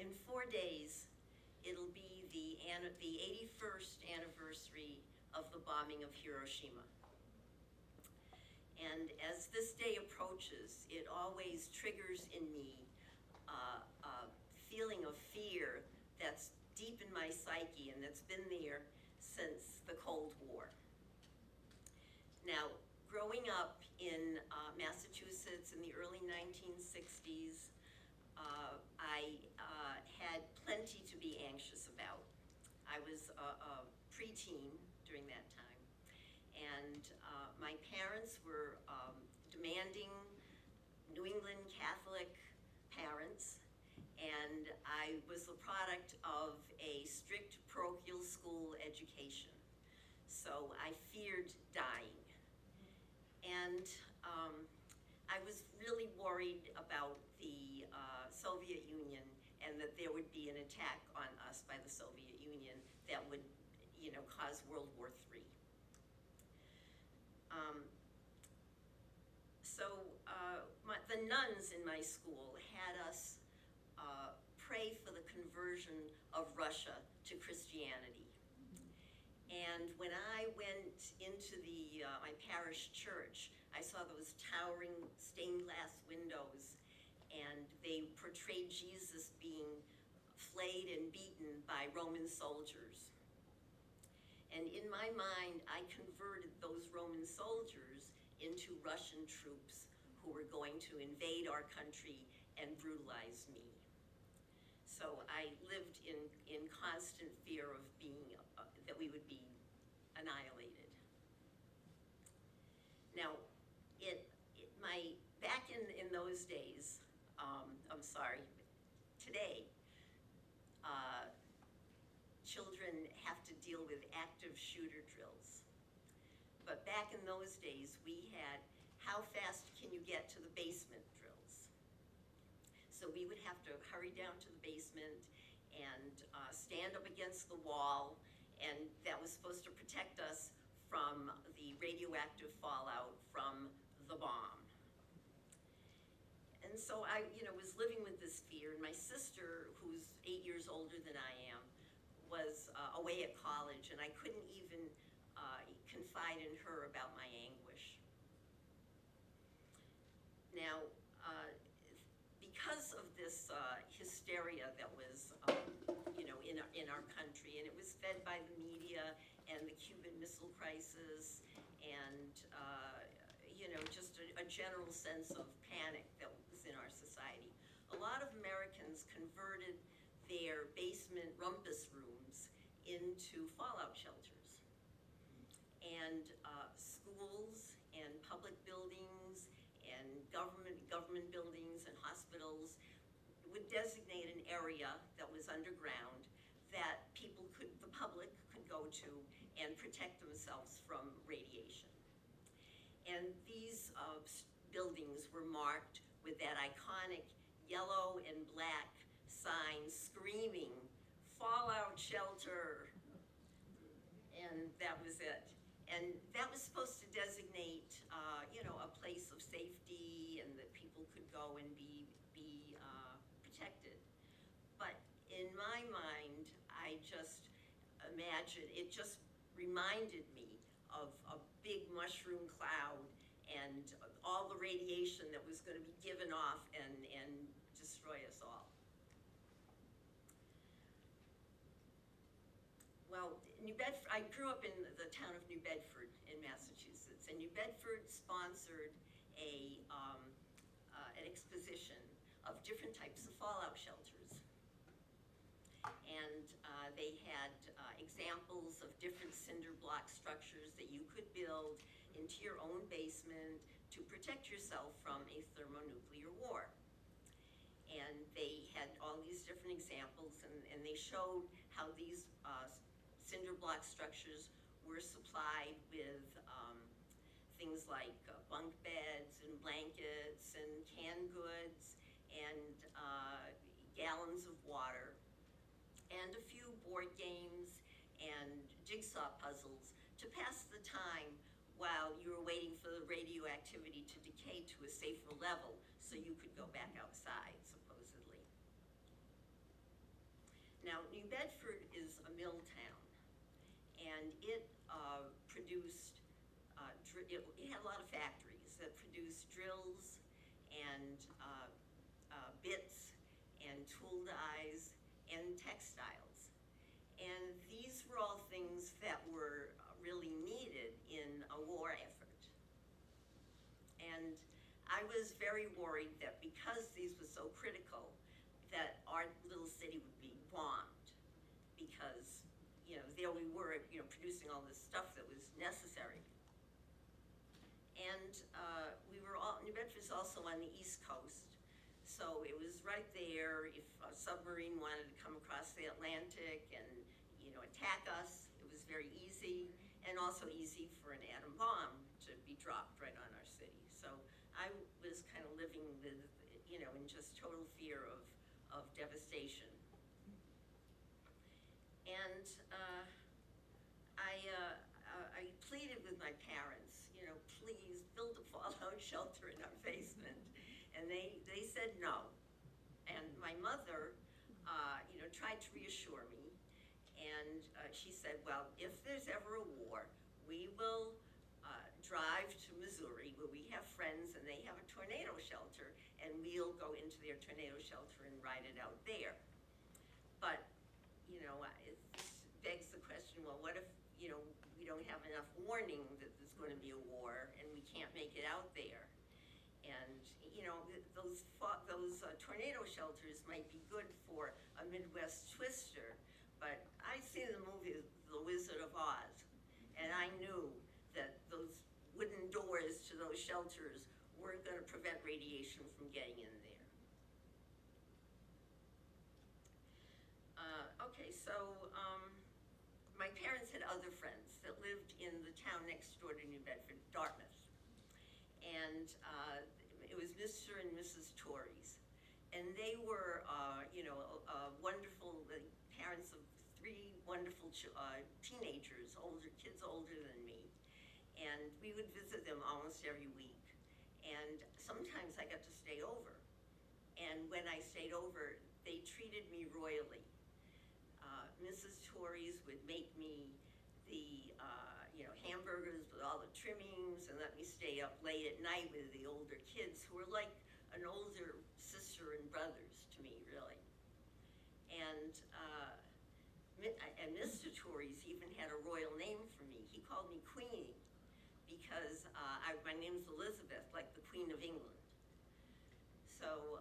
In 4 days, it'll be the 81st anniversary of the bombing of Hiroshima. And as this day approaches, it always triggers in me a feeling of fear that's deep in my psyche and that's been there since the Cold War. Now, growing up in Massachusetts in the early 1960s, I had plenty to be anxious about. I was a preteen during that time, and my parents were demanding New England Catholic parents, and I was the product of a strict parochial school education. So I feared dying. And I was really worried about the Soviet Union and that there would be an attack on us by the Soviet Union that would, cause World War III. The nuns in my school had us pray for the conversion of Russia to Christianity. And when I went into my parish church, I saw those towering stained glass windows, and they portrayed Jesus being flayed and beaten by Roman soldiers. And in my mind, I converted those Roman soldiers into Russian troops who were going to invade our country and brutalize me. So I lived in constant fear of being, that we would be annihilated. Now, back in those days, today, children have to deal with active shooter drills. But back in those days, we had how fast can you get to the basement drills. So we would have to hurry down to the basement and stand up against the wall, and that was supposed to protect us from the radioactive fallout from the bomb. And so I was living with this fear, and my sister, who's 8 years older than I am, was away at college, and I couldn't even confide in her about my anguish. Now, because of this hysteria that was, in our country, and it was fed by the media and the Cuban Missile Crisis, and just a general sense of panic that was in our society, a lot of Americans converted their basement rumpus rooms into fallout shelters. And schools and public buildings and government buildings and hospitals would designate an area that was underground that the public could go to and protect themselves from radiation. And these buildings were marked with that iconic yellow and black sign screaming, "Fallout shelter," and that was it. And that was supposed to designate, a place of safety and that people could go and be protected. But in my mind, I just imagined, it just reminded me of a big mushroom cloud and all the radiation that was going to be given off and destroy us all. Well, New Bedford, I grew up in the town of New Bedford in Massachusetts, and New Bedford sponsored an exposition of different types of fallout shelters. And they had examples of different cinder block structures that you could build into your own basement to protect yourself from a thermonuclear war. And they had all these different examples, and they showed how these cinder block structures were supplied with things like bunk beds and blankets and canned goods and gallons of water and a few board games and jigsaw puzzles to pass the time while you were waiting for the radioactivity to decay to a safer level so you could go back outside, supposedly. New Bedford is a mill town, and it produced, it had a lot of factories that produced drills and bits and tool dyes and textiles. And these were all things that were really needed in a war effort. And I was very worried that because these were so critical, that our little city would be bombed, because, you know, there we were, you know, producing all this stuff that was necessary. And New Bedford's also on the East Coast, so it was right there. If a submarine wanted to come across the Atlantic and, you know, attack us, it was very easy, and also easy for an atom bomb to be dropped right on our city. So I was kind of living with, you know, in just total fear of devastation. And I pleaded with my parents, you know, please build a fallout shelter in our basement. And they said no. And my mother, you know, tried to reassure me. And she said, well, if there's ever a war, we will drive to Missouri, where we have friends and they have a tornado shelter, and we'll go into their tornado shelter and ride it out there. But, you know, it begs the question, well, what if, you know, we don't have enough warning that there's going to be a war and we can't make it out there? And, you know, those tornado shelters might be good for a Midwest twister, but I'd seen the movie The Wizard of Oz, and I knew that those wooden doors to those shelters weren't going to prevent radiation from getting in there. Okay, so my parents had other friends that lived in the town next door to New Bedford, Dartmouth. And it was Mr. and Mrs. Torres. And they were, you know, wonderful parents of three wonderful teenagers, kids older than me. And we would visit them almost every week. And sometimes I got to stay over. And when I stayed over, they treated me royally. Mrs. Torres would make me the, you know, hamburgers with all the trimmings, and let me stay up late at night with the older kids, who were like an older sister and brothers to me, really. And Mr. Torres even had a royal name for me. He called me Queenie, because my name's Elizabeth, like the Queen of England. So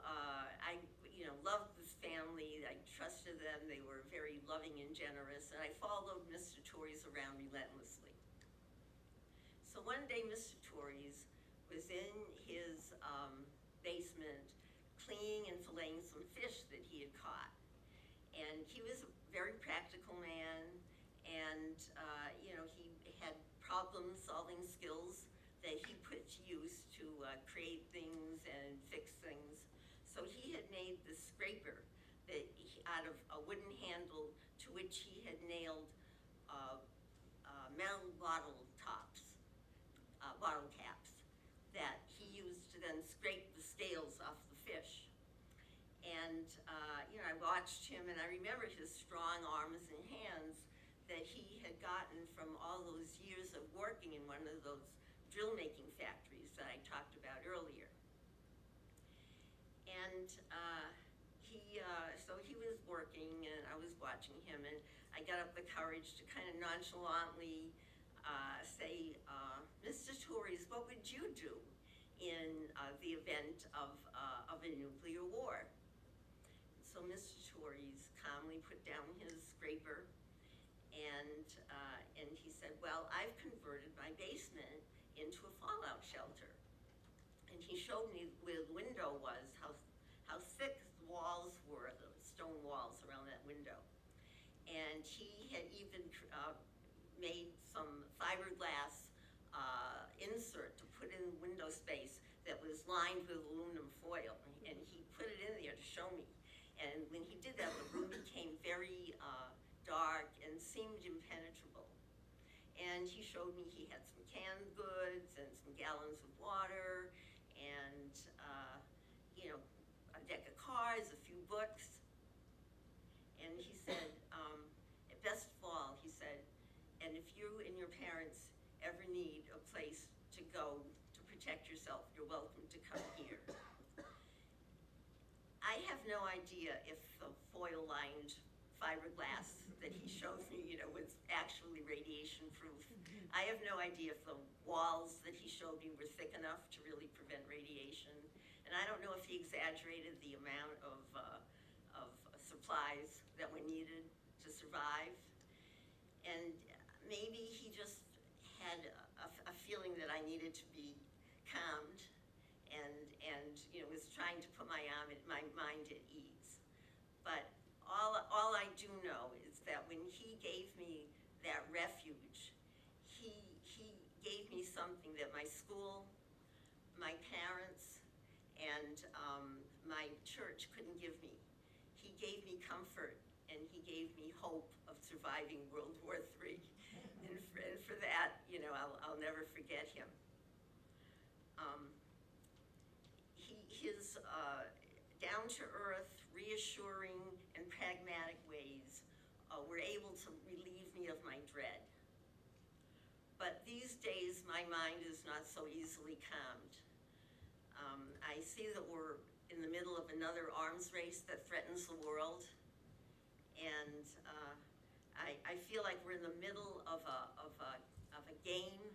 I, you know, loved this family. I trusted them. They were very loving and generous, and I followed Mr. Torres around relentlessly. So one day, Mr. Torres was in his basement cleaning and filleting some fish that he had caught. And he was a very practical man, and you know, he had problem-solving skills that he put to use to create things and fix things. So he had made this scraper that out of a wooden handle, to which he had nailed metal bottle tops, bottle caps, that he used to then scrape the scales off the fish. And you know, I watched him, and I remember his strong arms and hands that he had gotten from all those years of working in one of those drill-making factories that I talked about earlier. And so he was working, and I was watching him, and I got up the courage to kind of nonchalantly say, Mr. Torres, what would you do in the event of a nuclear war? So Mr. Torres calmly put down his scraper, and he said, well, I've converted my basement into a fallout shelter. And he showed me where the window was, how thick the walls were, the stone walls around that window. And he had even made some fiberglass insert to put in window space that was lined with aluminum foil. And he put it in there to show me. And when he did that, the room became very dark and seemed impenetrable. And he showed me he had some canned goods and some gallons of water and, you know, a deck of cards, a few books. And he said, if you and your parents ever need a place to go to protect yourself, you're welcome to come here. I have no idea if the foil-lined fiberglass that he showed me, was actually radiation-proof. I have no idea if the walls that he showed me were thick enough to really prevent radiation. And I don't know if he exaggerated the amount of supplies that were needed to survive. And maybe he just had a feeling that I needed to be calmed and was trying to put my mind at ease. But all I do know is that when he gave me that refuge, he gave me something that my school, my parents, and my church couldn't give me. He gave me comfort, and he gave me hope of surviving World War III. And for that, I'll never forget him. His down-to-earth, reassuring, and pragmatic ways were able to relieve me of my dread. But these days, my mind is not so easily calmed. I see that we're in the middle of another arms race that threatens the world, and I feel like we're in the middle of a game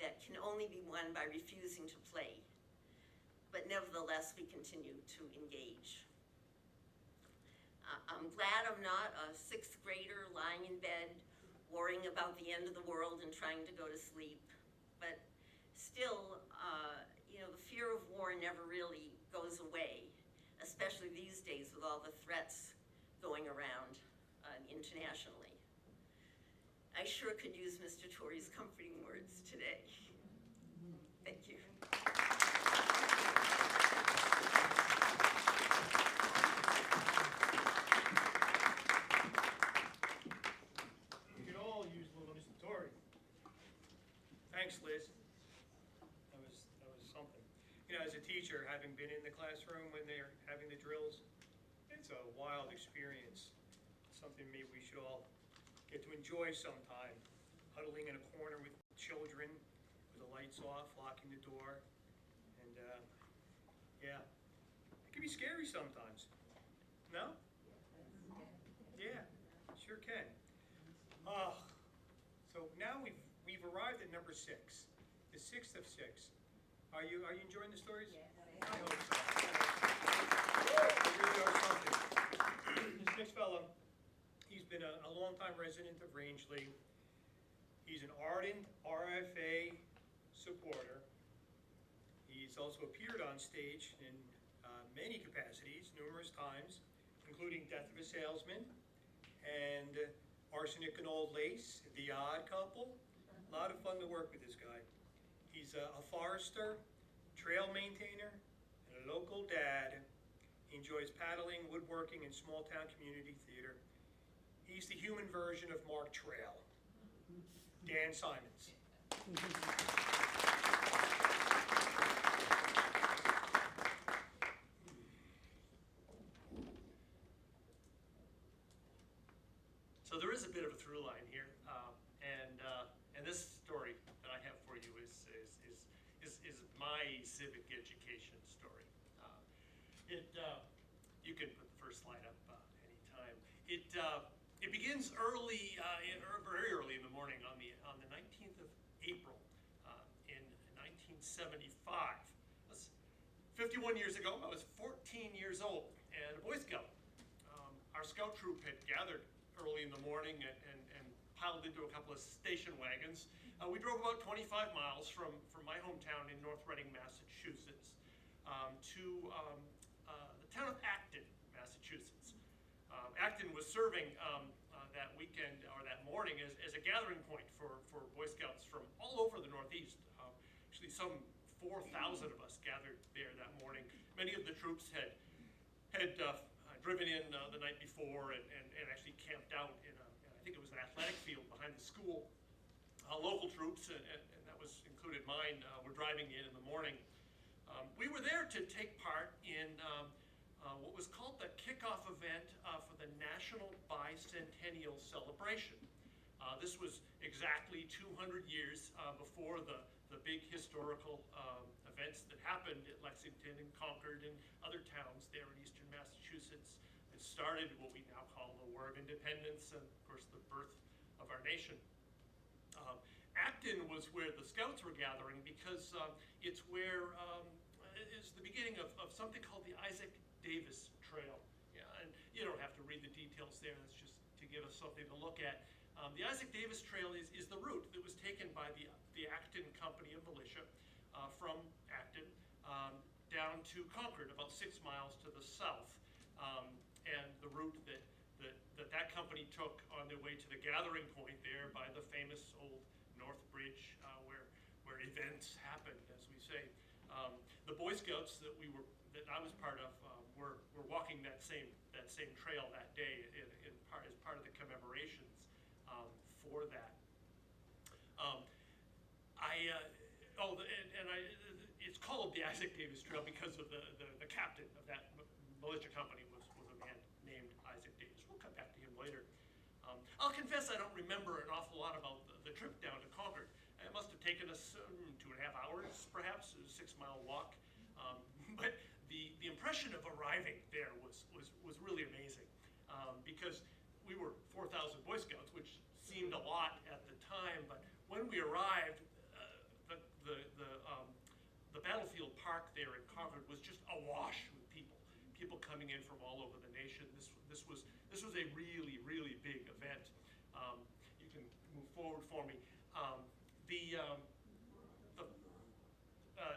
that can only be won by refusing to play. But nevertheless, we continue to engage. I'm glad I'm not a sixth grader lying in bed, worrying about the end of the world and trying to go to sleep. But still, the fear of war never really goes away, especially these days with all the threats going around internationally. I sure could use Mr. Torrey's comforting words today. Thank you. We could all use a little Mr. Torrey. Thanks, Liz. That was something. As a teacher, having been in the classroom when they're having the drills, it's a wild experience. Something maybe we should all get to enjoy sometime. Huddling in a corner with children, with the lights off, locking the door, and yeah, it can be scary sometimes. No? Yeah, sure can. So now we've arrived at number 6, the 6th of 6. Are you enjoying the stories? Yeah. I hope so. They really are something. This next fellow, he's been a longtime resident of Rangeley. He's an ardent RFA supporter. He's also appeared on stage in many capacities, numerous times, including Death of a Salesman and Arsenic and Old Lace, The Odd Couple. A lot of fun to work with this guy. He's a forester, trail maintainer, and a local dad. He enjoys paddling, woodworking, and small-town community theater. He's the human version of Mark Trail, Dan Simonds. So there is a bit of a through line here, and this story that I have for you is my civic education story. You can put the first slide up anytime. It begins very early in the morning on the 19th of April in 1975. That's 51 years ago. I was 14 years old and a Boy Scout. Our scout troop had gathered early in the morning and piled into a couple of station wagons. We drove about 25 miles from my hometown in North Reading, Massachusetts, to the town of Acton, Massachusetts. Acton was serving that weekend or that morning as a gathering point for Boy Scouts from all over the Northeast. Actually, some 4,000 of us gathered there that morning. Many of the troops had driven in the night before and actually camped out in I think it was an athletic field behind the school. Local troops, and that was included mine, were driving in the morning. We were there to take part in what was called the kickoff event for the National Bicentennial Celebration. This was exactly 200 years before the big historical events that happened at Lexington and Concord and other towns there in eastern Massachusetts. It started what we now call the War of Independence and, of course, the birth of our nation. Acton was where the Scouts were gathering because it's where is the beginning of something called the Isaac Davis Trail. Yeah, and you don't have to read the details there, that's just to give us something to look at. The Isaac Davis Trail is the route that was taken by the Acton Company of Militia from Acton down to Concord, about 6 miles to the south. And the route that company took on their way to the gathering point there by the famous old North Bridge where events happened, as we say. The Boy Scouts that I was part of were walking that same trail that day as part of the commemorations for that. It's called the Isaac Davis Trail because of the captain of that militia company was a man named Isaac Davis. We'll come back to him later. I'll confess I don't remember an awful lot about the trip down to Concord. It must have taken us 2.5 hours, perhaps, a 6-mile walk. But the impression of arriving there was really amazing because we were 4,000 Boy Scouts, which seemed a lot at the time. But when we arrived, the battlefield park there in Concord was just awash with people coming in from all over the nation. This was a really, really big event. You can move forward for me.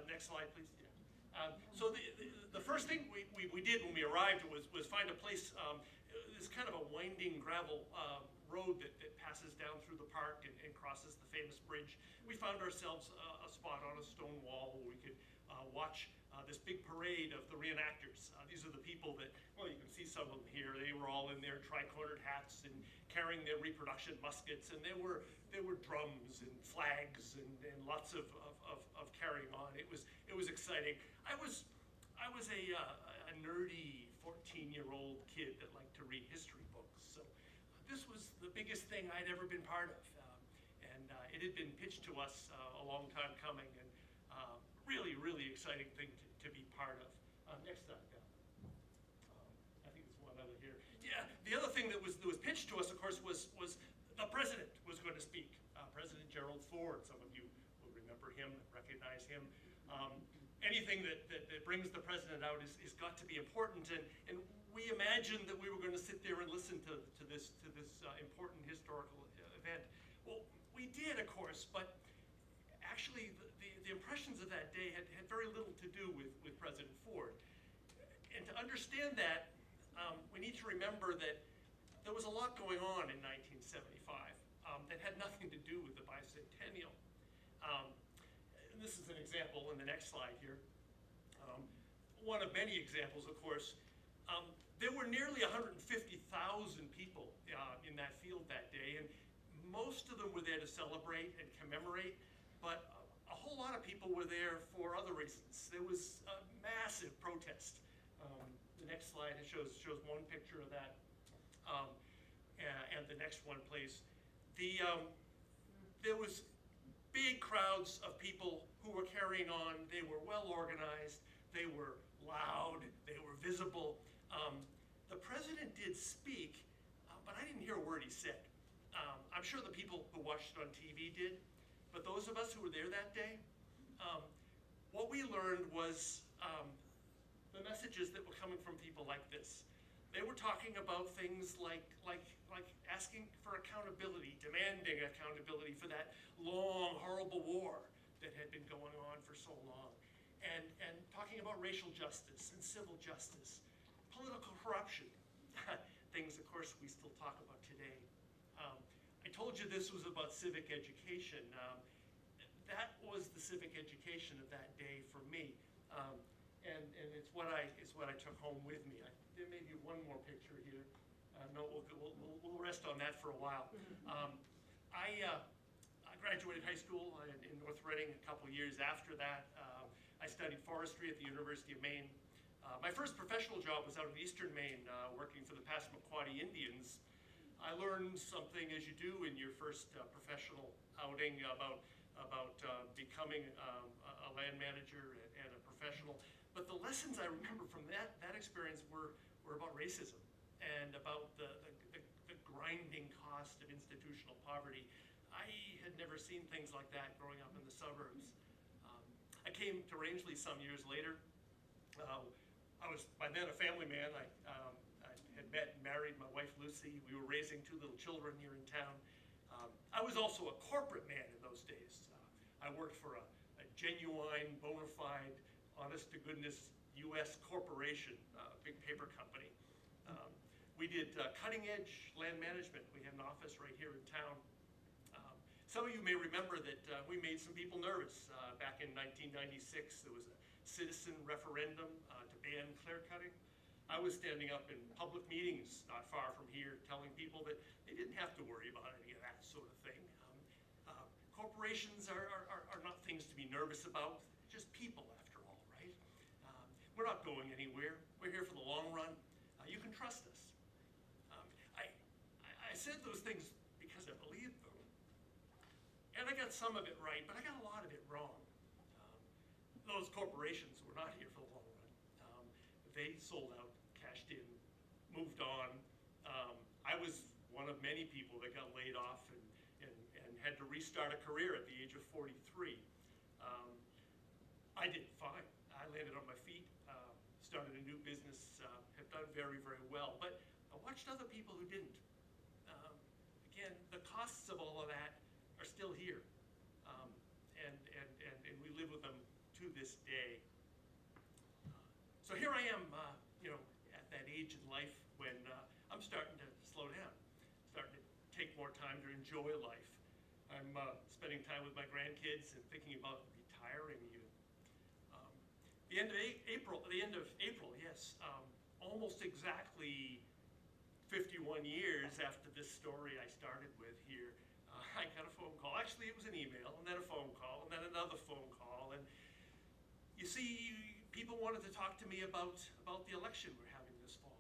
Next slide, please. Yeah. So the first thing we did when we arrived was find a place. This kind of a winding gravel road that passes down through the park and crosses the famous bridge. We found ourselves a spot on a stone wall where we could watch this big parade of the reenactors. These are the people that, well, you can see some of them here. They were all in their tri-cornered hats and carrying their reproduction muskets, and there were drums and flags and lots of carrying on. It was exciting. I was a nerdy 14-year-old kid that liked to read history books, so this was the biggest thing I'd ever been part of, and it had been pitched to us a long time coming, and really, really exciting thing to be part of. Next slide, yeah. I think there's one other here. Yeah, the other thing that was pitched to us, of course, was the president was going to speak. President Gerald Ford. Some of you will remember him, recognize him. Anything that brings the president out is got to be important, and we imagined that we were going to sit there and listen to this important historical event. Well, we did, of course, but actually the impressions of that day had very little to do with President Ford. And to understand that, we need to remember that there was a lot going on in 1975 that had nothing to do with the bicentennial. And this is an example in the next slide here. One of many examples, of course. There were nearly 150,000 people in that field that day, and most of them were there to celebrate and commemorate, but a whole lot of people were there for other reasons. There was a massive protest. The next slide shows one picture of that, and the next one, please. There was big crowds of people who were carrying on. They were well organized. They were loud. They were visible. The president did speak, but I didn't hear a word he said. I'm sure the people who watched it on TV did, but those of us who were there that day, what we learned was the messages that were coming from people like this. They were talking about things like asking for accountability, demanding accountability for that long, horrible war that had been going on for so long, and talking about racial justice and civil justice, political corruption, things, of course, we still talk about today. I told you this was about civic education. That was the civic education of that day for me, and it's what I took home with me. There may be one more picture here. No, we'll rest on that for a while. I graduated high school in North Reading a couple years after that. I studied forestry at the University of Maine. My first professional job was out in eastern Maine, working for the Passamaquoddy Indians. I learned something, as you do in your first professional outing, about becoming a land manager and a professional. But the lessons I remember from that experience were about racism and about the grinding cost of institutional poverty. I had never seen things like that growing up in the suburbs. I came to Rangeley some years later. I was by then a family man. I had met and married my wife Lucy. We were raising 2 little children here in town. I was also a corporate man in those days. I worked for a genuine, bona fide, honest to goodness U.S. corporation, big paper company. We did cutting edge land management. We had an office right here in town. Some of you may remember that we made some people nervous back in 1996. There was a citizen referendum to ban clear cutting. I was standing up in public meetings not far from here telling people that they didn't have to worry about any of that sort of thing. Corporations are not things to be nervous about, just people after all, right? We're not going anywhere. We're here for the long run. You can trust us. I said those things because I believed them. And I got some of it right, but I got a lot of it wrong. Those corporations were not here for the long run. They sold out, cashed in, moved on. I was one of many people that got laid off and had to restart a career at the age of 43. I did fine. I landed on my feet, started a new business, have done very, very well. But I watched other people who didn't. Again, the costs of all of that are still here. And we live with them to this day. So here I am, at that age in life when I'm starting to slow down, starting to take more time to enjoy life. I'm spending time with my grandkids and thinking about retiring even. The end of April, yes, almost exactly 51 years after this story I started with here, I got a phone call. Actually, it was an email, and then a phone call, and then another phone call. And you see, people wanted to talk to me about the election we're having this fall.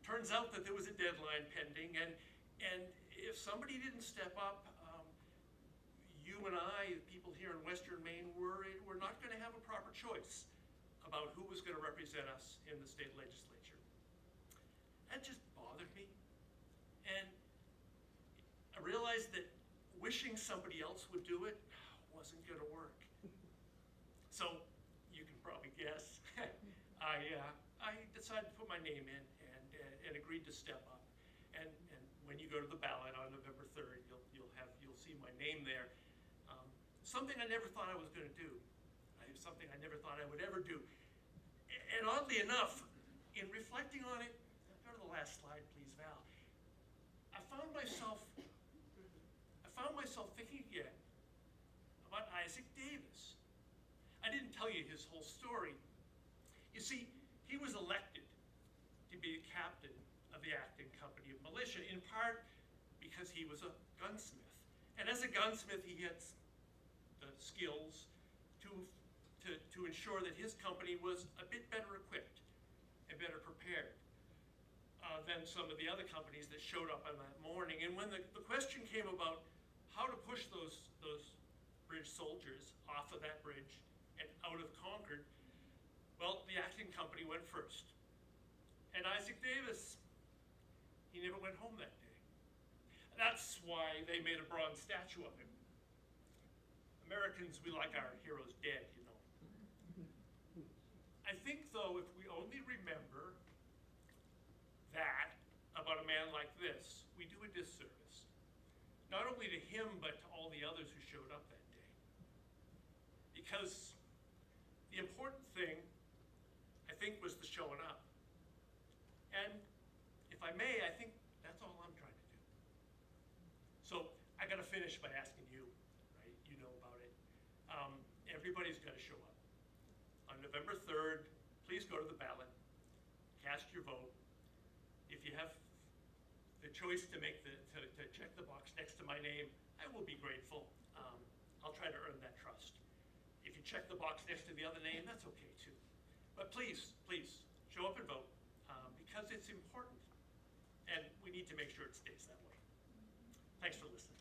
Turns out that there was a deadline pending, and if somebody didn't step up, you and I, people here in Western Maine, were not going to have a proper choice about who was going to represent us in the state legislature. That just bothered me. And I realized that wishing somebody else would do it wasn't going to work. So you can probably guess, I decided to put my name in and agreed to step up. And when you go to the ballot on November 3rd, you'll see my name there. Something I never thought I was going to do. Something I never thought I would ever do. And oddly enough, in reflecting on it, go to the last slide, please, Val. I found myself thinking again about Isaac Davis. I didn't tell you his whole story. You see, he was elected to be the captain of the acting company of militia, in part because he was a gunsmith. And as a gunsmith, he had the skills to ensure that his company was a bit better equipped and better prepared than some of the other companies that showed up on that morning. And when the question came about how to push those bridge soldiers off of that bridge and out of Concord, well, the acting company went first. And Isaac Davis, he never went home that day. That's why they made a bronze statue of him. Americans, we like our heroes dead, you know. I think, though, if we only remember that about a man like this, we do a disservice. Not only to him, but to all the others who showed up that day. Because the important thing, I think, was the showing up. And if I may, I think that's all I'm trying to do. So I got to finish by asking you, right? You know about it. Everybody's got to show up. On November 3rd, please go to the ballot, cast your vote. If you have the choice to check the box next to my name, I will be grateful. I'll try to earn that trust. If you check the box next to the other name, that's okay too. But please, show up and vote, because it's important. and we need to make sure it stays that way. Thanks for listening.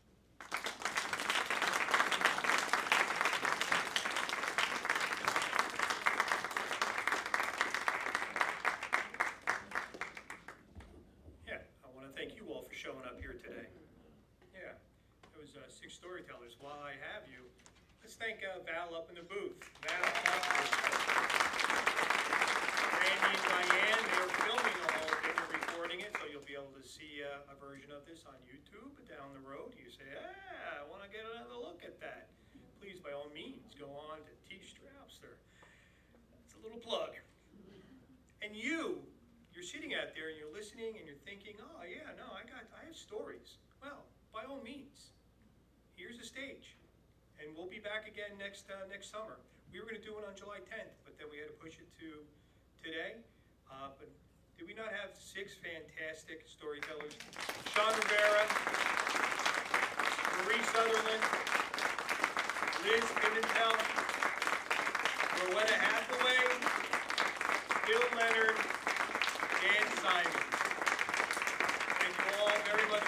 Yeah, I want to thank you all for showing up here today. Yeah, it was 6 storytellers. While I have you, let's thank Val up in the booth. Val, Randy and Diane, they're filming the whole thing, they're recording it, so you'll be able to see a version of this on YouTube down the road. You say, I want to get another look at that. Please, by all means, go on to T. Straubster. That's a little plug. And you're sitting out there and you're listening and you're thinking, oh yeah, no, I have stories. Well, by all means, here's the stage. And we'll be back again next summer. We were going to do it on July 10th, but then we had to push it to today. But did we not have 6 fantastic storytellers? Shon Rivera, Sutherland, Liz Pimentel, Rowenna Hathaway, Leonard, and Simonds. Thank you all very much